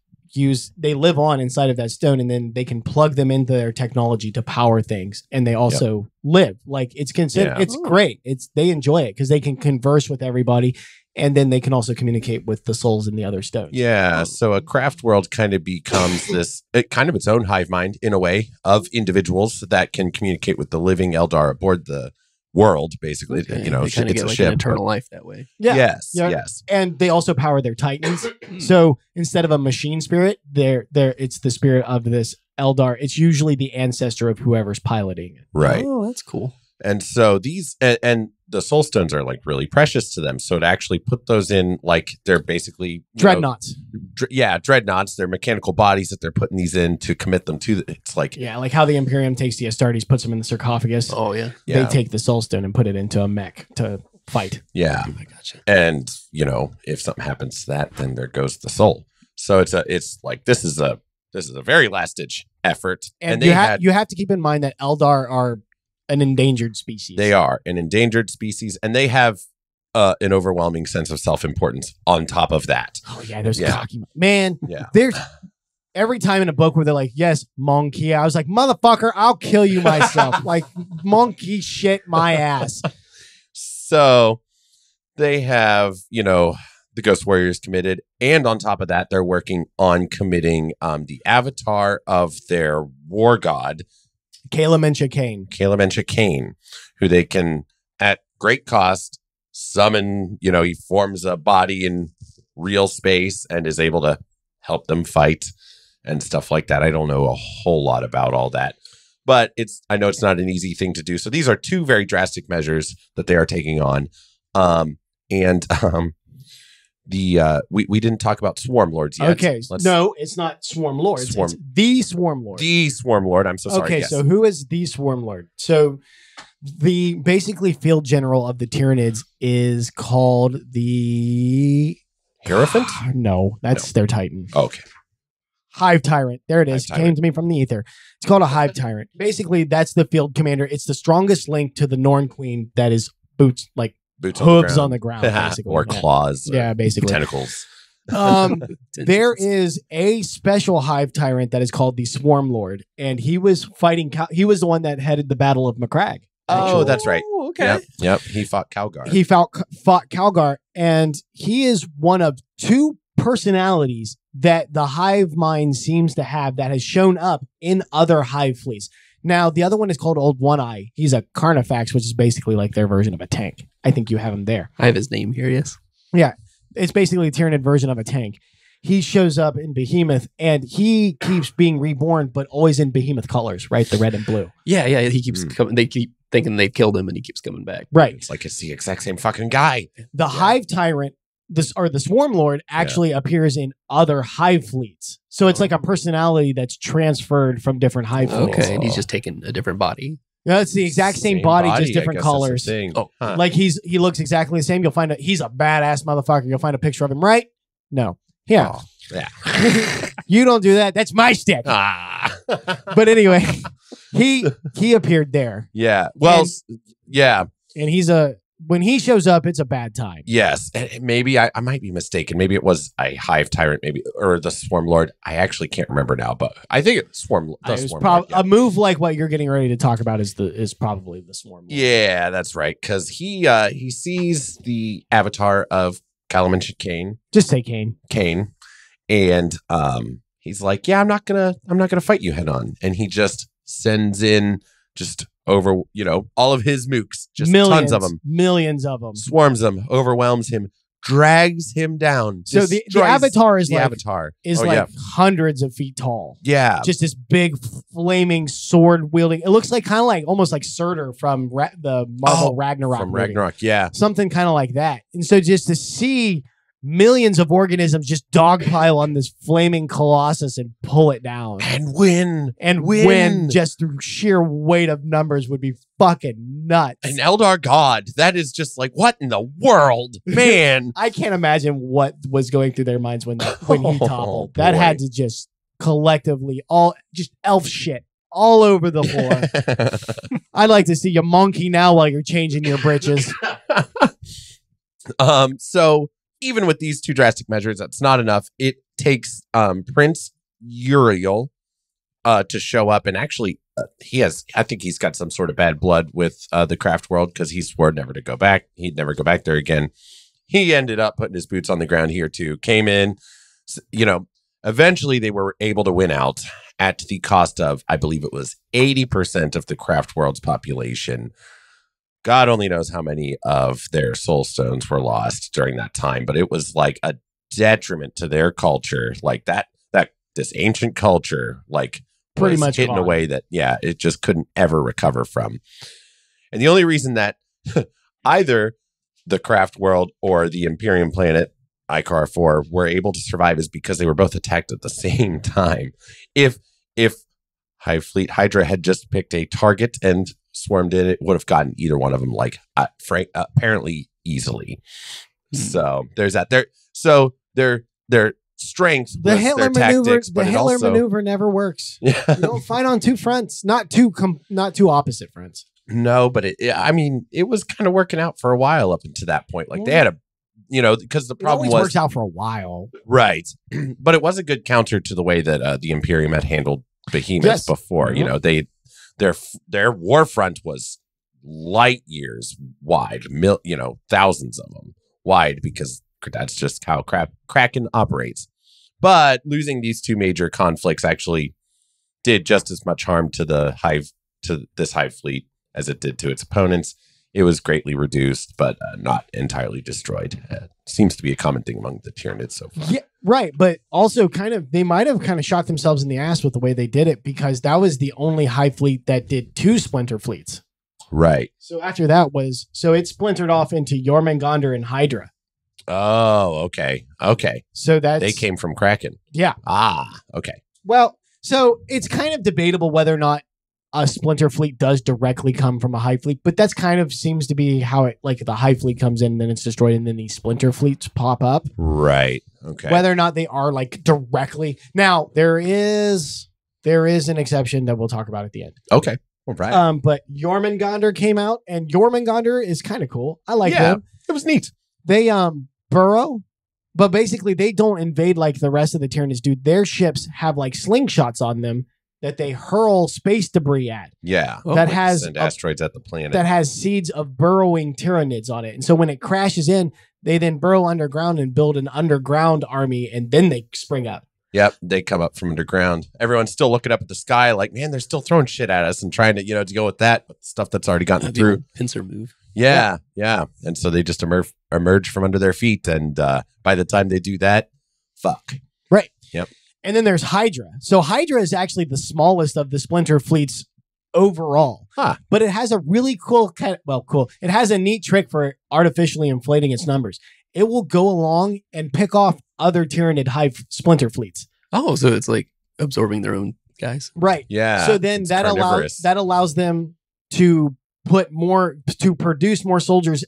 they live on inside of that stone, and then they can plug them into their technology to power things, and they also live. Like it's considered, Yeah. it's great. They enjoy it because they can converse with everybody, and then they can also communicate with the souls in the other stones. Yeah, so a craft world kind of becomes its own hive mind in a way of individuals that can communicate with the living Eldar aboard the world. Basically, Okay. you know, They kind of it's get a like ship. an eternal life that way. Yeah. Yes, Yeah. yes. And they also power their titans. So instead of a machine spirit, it's the spirit of this Eldar. It's usually the ancestor of whoever's piloting it. Right. Oh, that's cool. And so these and the soul stones are like really precious to them. So to actually put those in, like they're basically Dreadnoughts. Dreadnoughts. They're mechanical bodies that they're putting these in to commit them to. It's like Yeah, like how the Imperium takes the Astartes, puts them in the sarcophagus. Oh, yeah. yeah, They take the soul stone and put it into a mech to fight. yeah. I gotcha. And you know, if something happens to that, then there goes the soul. So it's like this is a very last ditch effort. And they you have to keep in mind that Eldar are an endangered species. They are an endangered species, and they have an overwhelming sense of self-importance on top of that. Oh yeah, there's Yeah. cocky man. Yeah. There's every time in a book where they're like, "Yes, monkey," I was like, "Motherfucker, I'll kill you myself." Like monkey shit my ass. So they have, you know, the Ghost Warriors committed, and on top of that, they're working on committing the avatar of their war god, Caleb and Chicane. Caleb and Chicane, who they can, at great cost, summon. You know, he forms a body in real space and is able to help them fight and stuff like that. I don't know a whole lot about all that, but I know it's not an easy thing to do. So these are two very drastic measures that they are taking on. We didn't talk about Swarm Lords yet. Okay, no, it's not Swarm Lords. Swarm- It's the Swarm Lord. The Swarm Lord. I'm so sorry. Okay, yes. so who is the Swarm Lord? So the basically field general of the Tyranids is called the Hierophant? No, that's their Titan. Okay. Hive Tyrant. There it is. Hive Came Tyrant. to me from the ether. It's called a Hive Tyrant. Basically, that's the field commander. It's the strongest link to the Norn Queen that is boots, like Boots hooves on the ground, basically. or Yeah. claws. Yeah, basically. Tentacles. There is a special Hive Tyrant that is called the Swarm Lord, and he was fighting. He was the one that headed the Battle of Macragge. Oh, that's right. Oh, okay. Yep. He fought Calgar. He fought Calgar, and he is one of two personalities that the Hive mind seems to have that has shown up in other Hive fleets. Now, the other one is called Old One Eye. He's a Carnifex, which is basically like their version of a tank. I think you have him there. I have his name here, yes. Yeah, it's basically a Tyranid version of a tank. He shows up in Behemoth, and he keeps being reborn, but always in Behemoth colors, right? The red and blue. Yeah, he keeps coming. They keep thinking they've killed him, and he keeps coming back. Right. It's like it's the exact same fucking guy. The Hive Tyrant, the Swarm Lord, actually appears in other Hive fleets. So it's like a personality that's transferred from different Hive fleets. Okay, and he's just taking a different body. No, it's the exact same body, just different I guess that's the colors. thing. Oh, Huh. Like he looks exactly the same. You'll find he's a badass motherfucker. You'll find a picture of him, right? No. Yeah. Oh, yeah. You don't do that. That's my stick. Ah. But anyway, he appeared there. Yeah. Well, And- yeah. And he's a when he shows up, it's a bad time. Yes, and maybe I might be mistaken. Maybe it was a hive tyrant, maybe, or the swarm lord. I actually can't remember now, but I think it's swarm. Lord, a move like what you're getting ready to talk about is probably the swarm lord. Yeah, that's right. Because he sees the avatar of Calaman Kane. Just say Kane. Kane, and he's like, "Yeah, I'm not gonna fight you head on," and he just sends in just over, all of his mooks, just tons of them, millions of them, swarms them, overwhelms him, drags him down. So the avatar is like hundreds of feet tall. Yeah, just this big flaming sword wielding. It looks like kind of like almost like Surtur from the Marvel Ragnarok. From movie. Ragnarok, yeah, something kind of like that. And so just to see millions of organisms just dogpile on this flaming colossus and pull it down and win just through sheer weight of numbers would be fucking nuts. An Eldar god, that is just like, what in the world, man? I can't imagine what was going through their minds when he toppled. That had to just collectively just elf shit all over the floor. I'd like to see you monkey now while you're changing your britches. So even with these two drastic measures, that's not enough. It takes Prince Uriel to show up, and actually, I think he's got some sort of bad blood with the craft world because he swore never to go back. He'd never go back there again. He ended up putting his boots on the ground here too. Came in, eventually they were able to win out at the cost of, I believe it was 80% of the craft world's population. God only knows how many of their soul stones were lost during that time, but it was like a detriment to their culture, like this ancient culture, like pretty much hit in a way that, it just couldn't ever recover from. And the only reason that either the craft world or the Imperium planet Icar 4 were able to survive is because they were both attacked at the same time. If Hive Fleet Hydra had just picked a target and swarmed in, it would have gotten either one of them apparently easily. So there's that. Their strength, the Hitler maneuver never works. Yeah. You don't fight on two fronts, not two opposite fronts. No, but it was kind of working out for a while up until that point. Like they had because the problem works out for a while, right? But it was a good counter to the way that the Imperium had handled behemoths before. Mm-hmm. Their war front was light years wide, thousands of them wide, because that's just how Kraken operates. But losing these two major conflicts actually did just as much harm to this hive fleet as it did to its opponents. It was greatly reduced, but not entirely destroyed. Seems to be a common thing among the Tyranids so far. Yeah, right. But also they might have kind of shot themselves in the ass with the way they did it, because that was the only hive fleet that did two splinter fleets. Right. So after that it splintered off into Jormungandr and Hydra. Oh, okay. Okay. So they came from Kraken. Yeah. Ah, okay. Well, so it's kind of debatable whether or not a splinter fleet does directly come from a hive fleet, but that's kind of seems to be how it, like, the hive fleet comes in and then it's destroyed and then these splinter fleets pop up. Right. Okay. Whether or not they are like directly. Now, there is an exception that we'll talk about at the end. Okay. All right. But Jormungandr came out, and Jormungandr is kind of cool. I like them. It was neat. They burrow, but basically they don't invade like the rest of the Tyranids do. Their ships have like slingshots on them that they hurl space debris at. Yeah. That has send asteroids at the planet. That has seeds of burrowing Tyranids on it. And so when it crashes in, they then burrow underground and build an underground army, and then they spring up. Yep, they come up from underground. Everyone's still looking up at the sky like, man, they're still throwing shit at us and trying to, to go with that stuff that's already gotten through. Pincer move. Yeah. And so they just emerge from under their feet. And by the time they do that, fuck. Right. Yep. And then there's Hydra. So Hydra is actually the smallest of the splinter fleets overall. Huh. But it has a really cool. It has a neat trick for artificially inflating its numbers. It will go along and pick off other Tyranid hive splinter fleets. Oh, so it's like absorbing their own guys. Right. Yeah. So then that allows them to produce more soldiers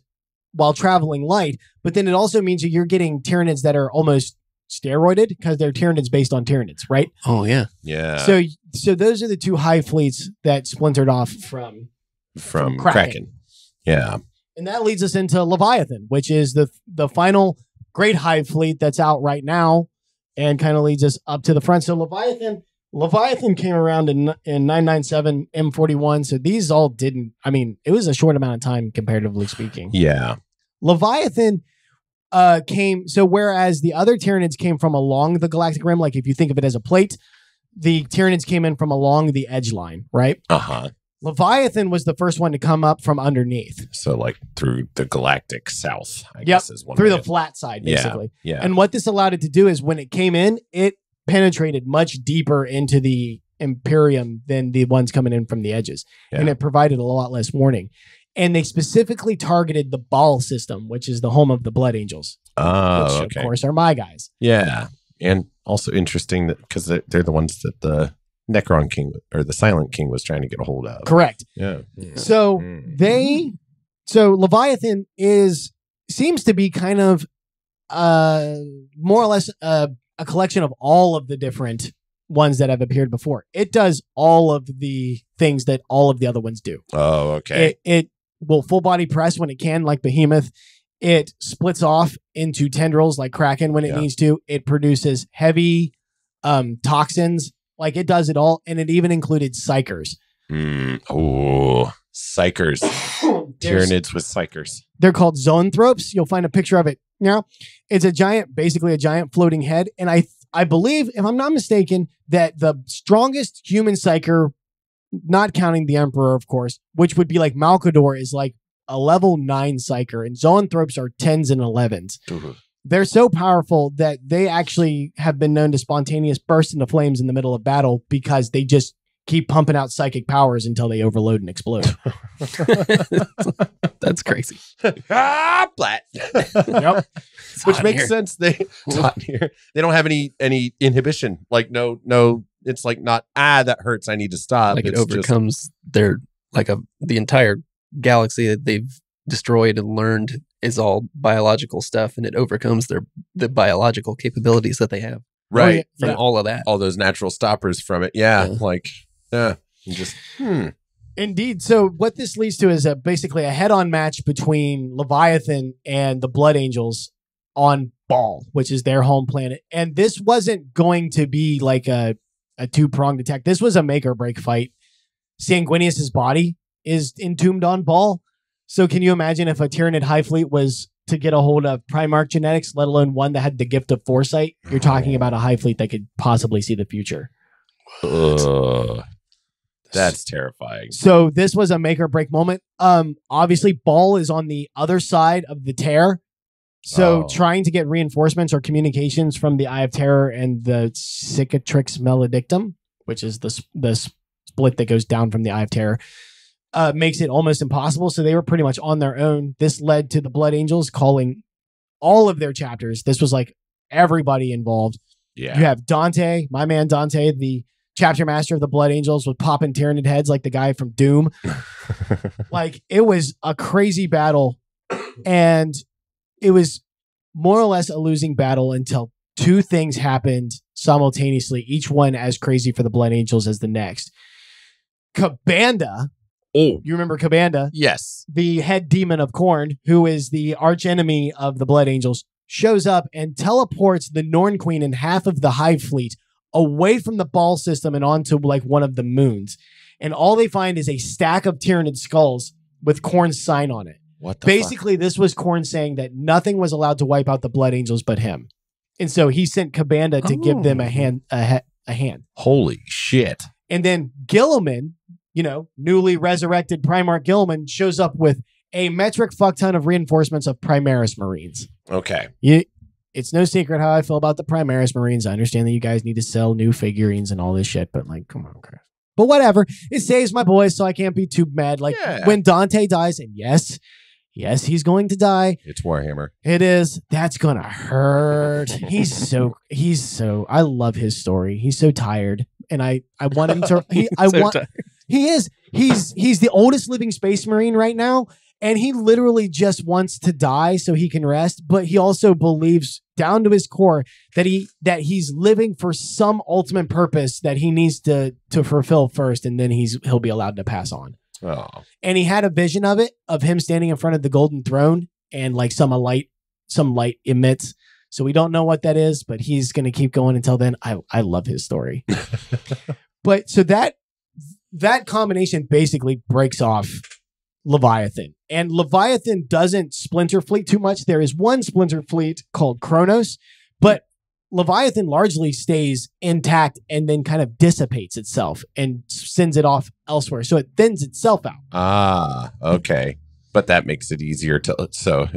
while traveling light. But then it also means that you're getting Tyranids that are almost steroided because they're Tyranids based on Tyranids, right? Oh yeah. Yeah. So those are the two hive fleets that splintered off from Kraken. Yeah. And that leads us into Leviathan, which is the final great hive fleet that's out right now, and kind of leads us up to the front. So Leviathan came around in 997 M41. So these all didn't. I mean, it was a short amount of time comparatively speaking. Yeah. Leviathan came. So whereas the other Tyranids came from along the galactic rim, like if you think of it as a plate, the Tyranids came in from along the edge line, right? Leviathan was the first one to come up from underneath. So like through the galactic south, I guess is one through way the flat side, Yeah, basically. yeah. And what this allowed it to do is when it came in, it penetrated much deeper into the Imperium than the ones coming in from the edges. And it provided a lot less warning. And they specifically targeted the Baal system, which is the home of the Blood Angels. Oh, which, of course, are my guys. Yeah. And also interesting that because they're the ones that the Necron King or the Silent King was trying to get a hold of. Correct. Yeah. So Leviathan seems to be kind of more or less a collection of all of the different ones that have appeared before. It does all of the things that all of the other ones do. Oh, okay. It will full body press when it can, like Behemoth. It splits off into tendrils like Kraken when it needs to. It produces heavy toxins. Like it does it all. And it even included psychers. Oh, psychers. Tyranids with psychers. They're called zoanthropes. You'll find a picture of it now. It's basically a giant floating head. And I believe, if I'm not mistaken, that the strongest human psyker, not counting the Emperor, of course, which would be like Malkador, is like a level 9 psyker. And zoanthropes are 10s and 11s. They're so powerful that they actually have been known to spontaneous burst into flames in the middle of battle because they just keep pumping out psychic powers until they overload and explode. That's crazy. Blat. Yep. Which makes sense. They don't have any inhibition. Like no, it's like not that hurts. I need to stop. Like it overcomes the entire galaxy that they've destroyed and learned is all biological stuff, and it overcomes the biological capabilities that they have. Right. From all of that. All those natural stoppers from it. Yeah. Indeed. So what this leads to is basically a head-on match between Leviathan and the Blood Angels on Baal, which is their home planet. And this wasn't going to be like a two-pronged attack. This was a make-or-break fight. Sanguinius's body is entombed on Baal. So can you imagine if a Tyranid High Fleet was to get a hold of Primarch genetics, let alone one that had the gift of foresight? You're talking about a High Fleet that could possibly see the future. That's terrifying. So this was a make or break moment. Obviously, Baal is on the other side of the tear. So trying to get reinforcements or communications from the Eye of Terror and the Cicatrix Maledictum, which is the split that goes down from the Eye of Terror, makes it almost impossible. So they were pretty much on their own. This led to the Blood Angels calling all of their chapters. This was like everybody involved. Yeah. You have Dante, my man Dante, the chapter master of the Blood Angels, with popping Tyranid heads like the guy from Doom. Like it was a crazy battle, and it was more or less a losing battle until two things happened simultaneously, each one as crazy for the Blood Angels as the next. Kabanda. Oh, you remember Kabanda? Yes. The head demon of Khorne, who is the archenemy of the Blood Angels, shows up and teleports the Norn Queen and half of the Hive Fleet away from the Baal system and onto like one of the moons. And all they find is a stack of Tyranid skulls with Khorne's sign on it. What the Basically, this was Khorne saying that nothing was allowed to wipe out the Blood Angels but him. And so he sent Kabanda to give them a hand. Holy shit. And then Gilliman, newly resurrected Primarch Gilliman, shows up with a metric fuck ton of reinforcements of Primaris Marines. Okay. It's no secret how I feel about the Primaris Marines. I understand that you guys need to sell new figurines and all this shit, but like, come on, Chris. But whatever. It saves my boys, so I can't be too mad. Like when Dante dies, and yes, he's going to die. It's Warhammer. It is. That's gonna hurt. He's so. I love his story. He's so tired, and I want him to. He is. He's the oldest living Space Marine right now, and he literally just wants to die so he can rest. But he also believes down to his core that he's living for some ultimate purpose that he needs to fulfill first, and then he'll be allowed to pass on. Oh. And he had a vision of it, of him standing in front of the golden throne, and like some light emits. So we don't know what that is, but he's going to keep going until then. I love his story. But so that combination basically breaks off Leviathan. And Leviathan doesn't splinter fleet too much. There is one splinter fleet called Kronos, but Leviathan largely stays intact and then kind of dissipates itself and sends it off elsewhere. So it thins itself out. Ah, okay. But that makes it easier to, so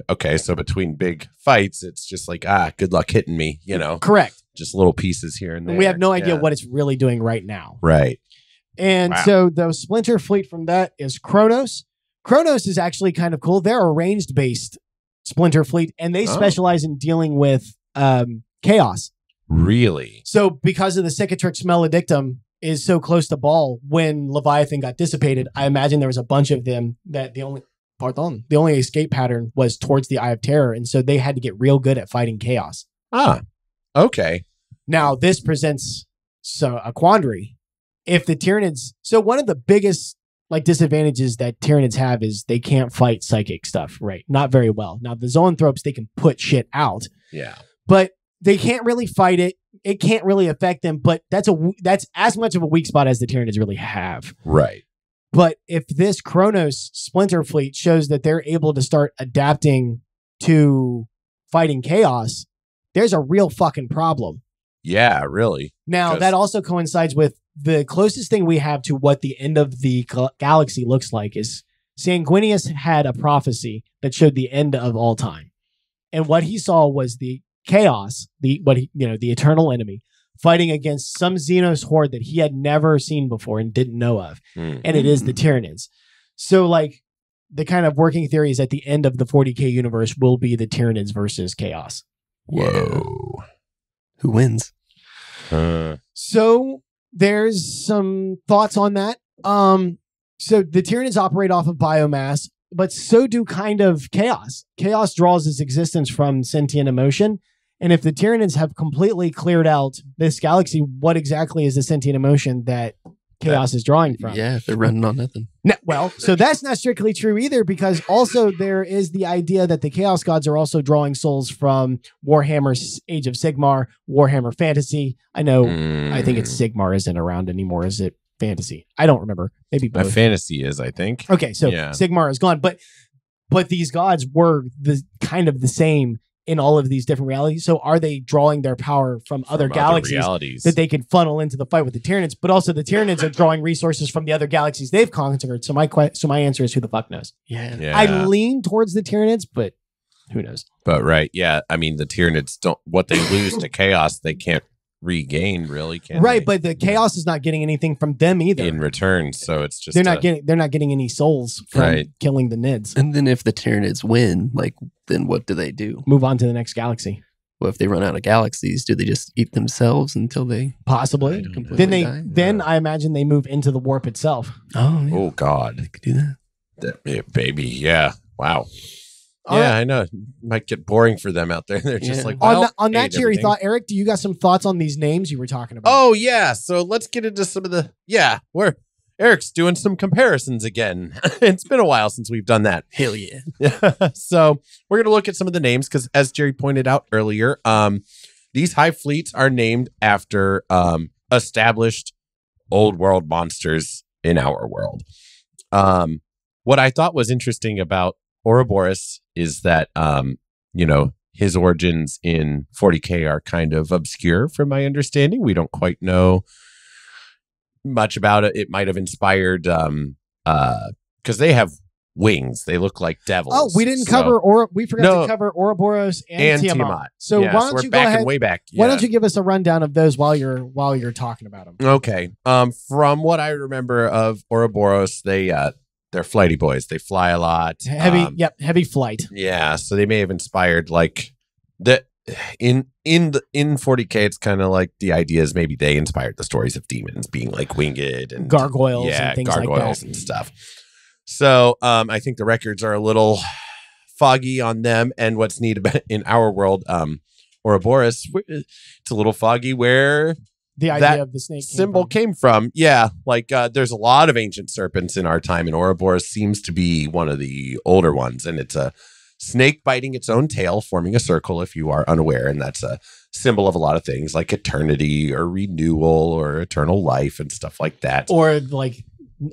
between big fights, it's just like, good luck hitting me, Correct. Just little pieces here and there. And we have no idea what it's really doing right now. Right. And so the splinter fleet from that is Kronos. Kronos is actually kind of cool. They're a ranged-based splinter fleet, and they specialize in dealing with chaos. Really? So because of the Cicatrix Maledictum is so close to Baal, when Leviathan got dissipated, I imagine there was a bunch of them that the only escape pattern was towards the Eye of Terror, and so they had to get real good at fighting chaos. Ah, okay. Now, this presents a quandary. If the Tyranids... So one of the biggest disadvantages that Tyranids have is they can't fight psychic stuff, right? Not very well. Now, the zoanthropes, they can put shit out. Yeah. But they can't really fight it. It can't really affect them, but that's as much of a weak spot as the Tyranids really have. Right. But if this Kronos splinter fleet shows that they're able to start adapting to fighting chaos, there's a real fucking problem. Yeah, really. Now, that also coincides with the closest thing we have to what the end of the galaxy looks like is Sanguinius had a prophecy that showed the end of all time. And what he saw was the chaos, the eternal enemy, fighting against some Xenos horde that he had never seen before and didn't know of. And it is the Tyranids. So the kind of working theory is at the end of the 40K universe will be the Tyranids versus chaos. Whoa. Who wins? So there's some thoughts on that. So the Tyranids operate off of biomass, but so do kind of chaos. Chaos draws its existence from sentient emotion. And if the Tyranids have completely cleared out this galaxy, what exactly is the sentient emotion that chaos is drawing from? Yeah, they're running on nothing. No, well, so that's not strictly true either, because also there is the idea that the Chaos Gods are also drawing souls from Warhammer's Age of Sigmar, Warhammer Fantasy. I know, I think it's Sigmar isn't around anymore. Is it Fantasy? I don't remember. Maybe both. Fantasy is, I think. Okay, so Sigmar is gone, but these gods were the kind of the same in all of these different realities. So are they drawing their power from other galaxies that they can funnel into the fight with the Tyranids? But also the Tyranids are drawing resources from the other galaxies they've conquered. So my answer is who the fuck knows? Yeah. I lean towards the Tyranids, but who knows? But right, yeah. I mean, the Tyranids don't. What they lose to chaos, they can't regain. Really, can right? they? But the chaos is not getting anything from them either in return. So it's just they're not getting any souls from killing the Nids. And then if the Tyranids win, then what do they do? Move on to the next galaxy. Well, if they run out of galaxies, do they just eat themselves until they possibly completely die? Then I imagine they move into the warp itself. Oh, yeah. Oh God, They could do that. yeah, baby, yeah, wow. All yeah, right. I know. It might get boring for them out there. They're just like, on that cheery thought, Eric, do you got some thoughts on these names you were talking about? Oh yeah, so let's get into some of the Eric's doing some comparisons again. It's been a while since we've done that. Hell yeah. So we're going to look at some of the names because, as Jerry pointed out earlier, these hive fleets are named after established old world monsters in our world. What I thought was interesting about Ouroboros is that, his origins in 40K are kind of obscure from my understanding. We don't quite know much about it. It might have inspired because they have wings. They look like devils. Oh, we didn't cover we forgot to cover Ouroboros and Tiamat. So why don't you go ahead? Way back. Why don't you give us a rundown of those while you're talking about them? Okay. From what I remember of Ouroboros, they're flighty boys. They fly a lot. Heavy flight. Yeah, so they may have inspired in 40K, it's kind of like the idea is maybe they inspired the stories of demons being like winged and gargoyles and things like that and stuff. So I think the records are a little foggy on them. And what's neat about in our world, Ouroboros, it's a little foggy where the idea that of the snake symbol came from. Yeah, like there's a lot of ancient serpents in our time, and Ouroboros seems to be one of the older ones, and it's a snake biting its own tail, forming a circle if you are unaware, and that's a symbol of a lot of things like eternity or renewal or eternal life and stuff like that. Or like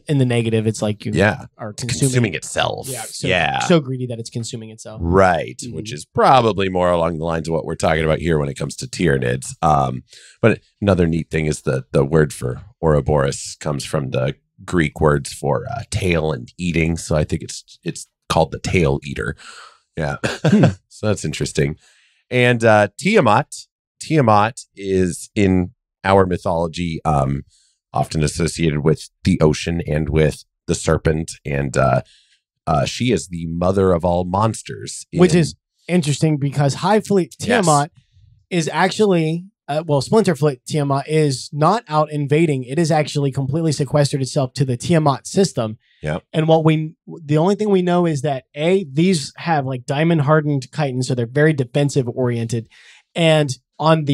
in the negative, it's like you are consuming itself. So greedy that it's consuming itself. Right, which is probably more along the lines of what we're talking about here when it comes to Tyranids. But another neat thing is the word for Ouroboros comes from the Greek words for tail and eating. So I think it's called the tail eater. Yeah. So that's interesting. And Tiamat is in our mythology often associated with the ocean and with the serpent. And she is the mother of all monsters. Which is interesting because High Fleet Tiamat is actually, Splinter Fleet Tiamat is not out invading. It is actually completely sequestered itself to the Tiamat system. Yeah. And the only thing we know is that these have like diamond hardened chitons, so they're very defensive oriented. And on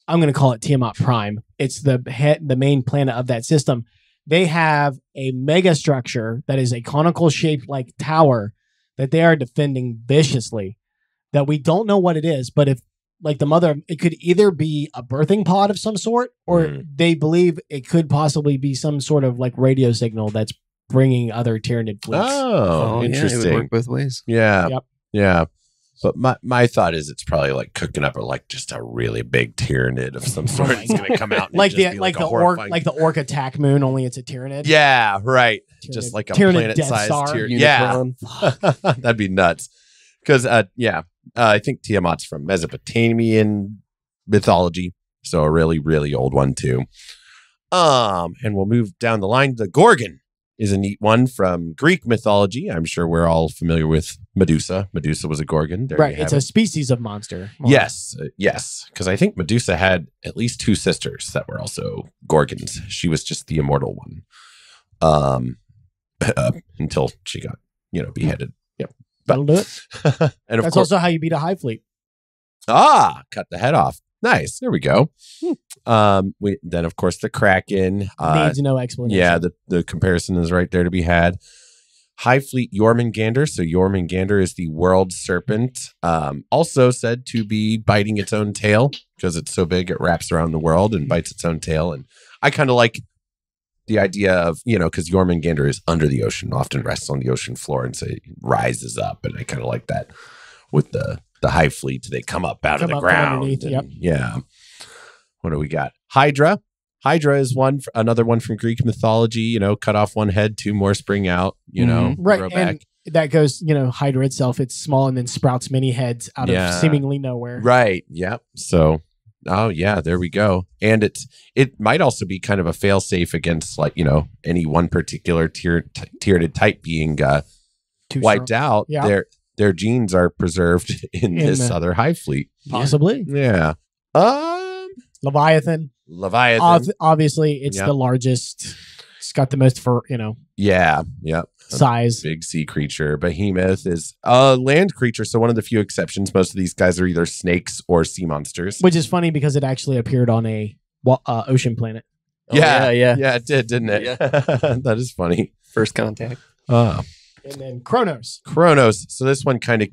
I'm going to call it Tiamat Prime. It's the main planet of that system. They have a mega structure that is a conical shaped like tower that they are defending viciously. That we don't know what it is, but if like the mother, it could either be a birthing pod of some sort, or they believe it could possibly be some sort of like radio signal that's bringing other Tyranid fleets. Oh, interesting. Yeah, it would work both ways. Yeah. Yep. Yeah. But my thought is it's probably like cooking up like just a really big Tyranid of some sort. It's going to come out and like just be the orc attack moon, only it's a Tyranid. Yeah, right. Tyranid, just like a Tyranid planet-sized Tyranid. Yeah. That'd be nuts. Because, I think Tiamat's from Mesopotamian mythology. So a really, really old one too. And we'll move down the line. The Gorgon is a neat one from Greek mythology. I'm sure we're all familiar with Medusa. Medusa was a Gorgon. There it's a species of monster. Yes. Because I think Medusa had at least 2 sisters that were also Gorgons. She was just the immortal one. Until she got, beheaded. Yep. That'll do it. And of That's course, also how you beat a High Fleet. cut the head off. Nice. There we go. Then of course the Kraken needs no explanation. Yeah, the comparison is right there to be had. High Fleet Jormungandr. So Jormungandr is the world serpent. Also said to be biting its own tail because it's so big it wraps around the world and bites its own tail. And I kind of like the idea of, because Jormungandr is under the ocean, often rests on the ocean floor, and so it rises up. And I kind of like that with the High Fleet. They come up out of the ground. Yep. Yeah. What do we got? Hydra. Hydra is another one from Greek mythology. Cut off one head, 2 more spring out. Right. Grow And back. that goes, Hydra itself. It's small and then sprouts many heads out of seemingly nowhere. Right. Yep. So, there we go. And it might also be kind of a fail-safe against any one particular Tyranid type being wiped out. Yeah. Their genes are preserved in this other High Fleet. Possibly. Yeah. Leviathan. Obviously, it's the largest. It's got the most Yeah. Yep. Size. Big sea creature. Behemoth is a land creature. So one of the few exceptions. Most of these guys are either snakes or sea monsters. Which is funny because it actually appeared on a ocean planet. Yeah, it did, didn't it? Yeah. That is funny. First contact. And then Kronos. So this one kind of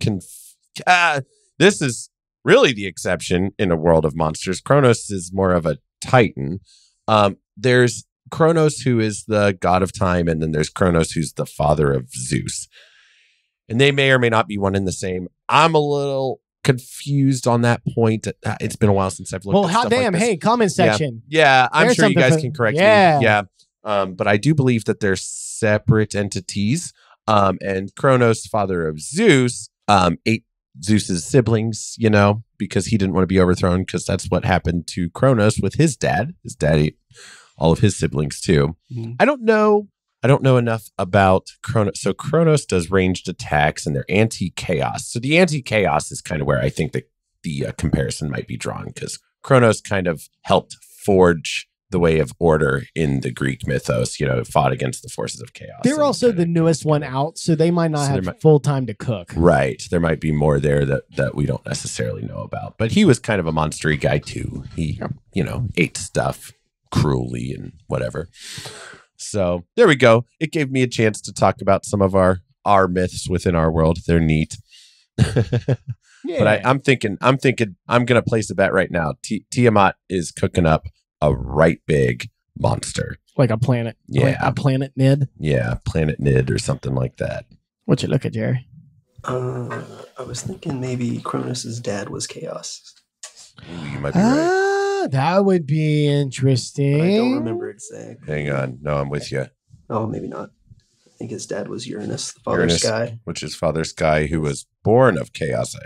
this is really the exception in a world of monsters. Kronos is more of a Titan. There's Kronos, who is the god of time, and then there's Kronos, who's the father of Zeus. And they may or may not be one and the same. I'm a little confused on that point. It's been a while since I've looked at stuff like this. Hey, comment section. Yeah, I'm sure you guys can correct me. Yeah. But I do believe that they're separate entities. And Kronos, father of Zeus, ate Zeus's siblings, because he didn't want to be overthrown, because that's what happened to Kronos with his dad. His dad ate all of his siblings too. Mm-hmm. I don't know enough about Kronos. So Kronos does ranged attacks and they're anti-chaos. So the anti-chaos is kind of where I think that the comparison might be drawn, because Kronos kind of helped forge the way of order in the Greek mythos, fought against the forces of chaos. They're also the newest one out, so they might not have full time to cook. Right. There might be more there that we don't necessarily know about. But he was kind of a monstery guy too. He, ate stuff cruelly and whatever. So there we go. It gave me a chance to talk about some of our myths within our world. They're neat. Yeah. But I'm thinking I'm going to place a bet right now. Tiamat is cooking up a right big monster. Like a planet. Yeah. A planet Nid. Yeah. Planet Nid or something like that. What you look at, Jerry? I was thinking maybe Cronus's dad was Chaos. Ooh, you might be right. That would be interesting. I don't remember exactly. Hang on. No, I'm with you. Oh, maybe not. I think his dad was Uranus, the father sky. Which is Father Sky, who was born of chaos.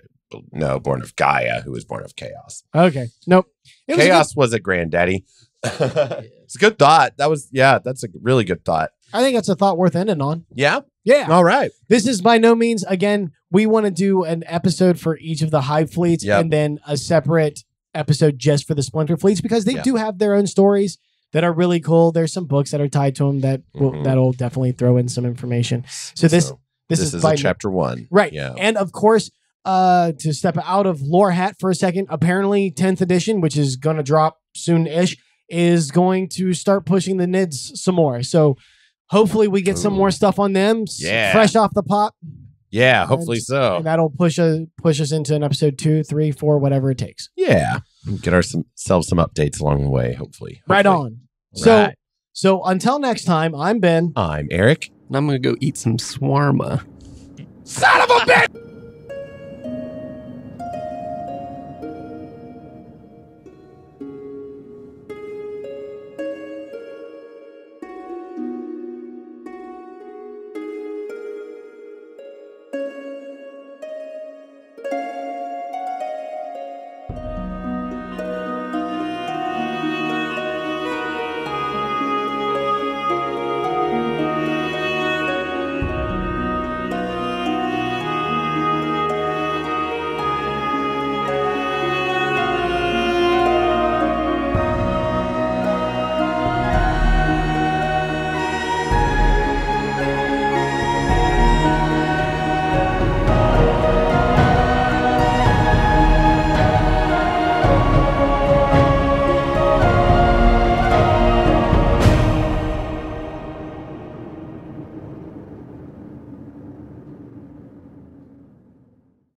Born of Gaia, who was born of chaos. Okay. Nope. Chaos was a granddaddy. It's a good thought. That's a really good thought. I think that's a thought worth ending on. Yeah? Yeah. All right. This is by no means, again, we want to do an episode for each of the hive fleets and then a separate episode just for the splinter fleets because they do have their own stories that are really cool. There's some books that are tied to them that'll definitely throw in some information. So this is a chapter 1. Right. Yeah. And of course, to step out of lore hat for a second, apparently 10th edition, which is going to drop soon-ish, is going to start pushing the Nids some more. So hopefully we get some more stuff on them fresh off the pop. Yeah, hopefully so. And that'll push us into an episode 2, 3, 4, whatever it takes. Yeah. Get ourselves some updates along the way, hopefully. Right on. Right. So until next time, I'm Ben. I'm Eric. And I'm going to go eat some swarma. Son of a bitch!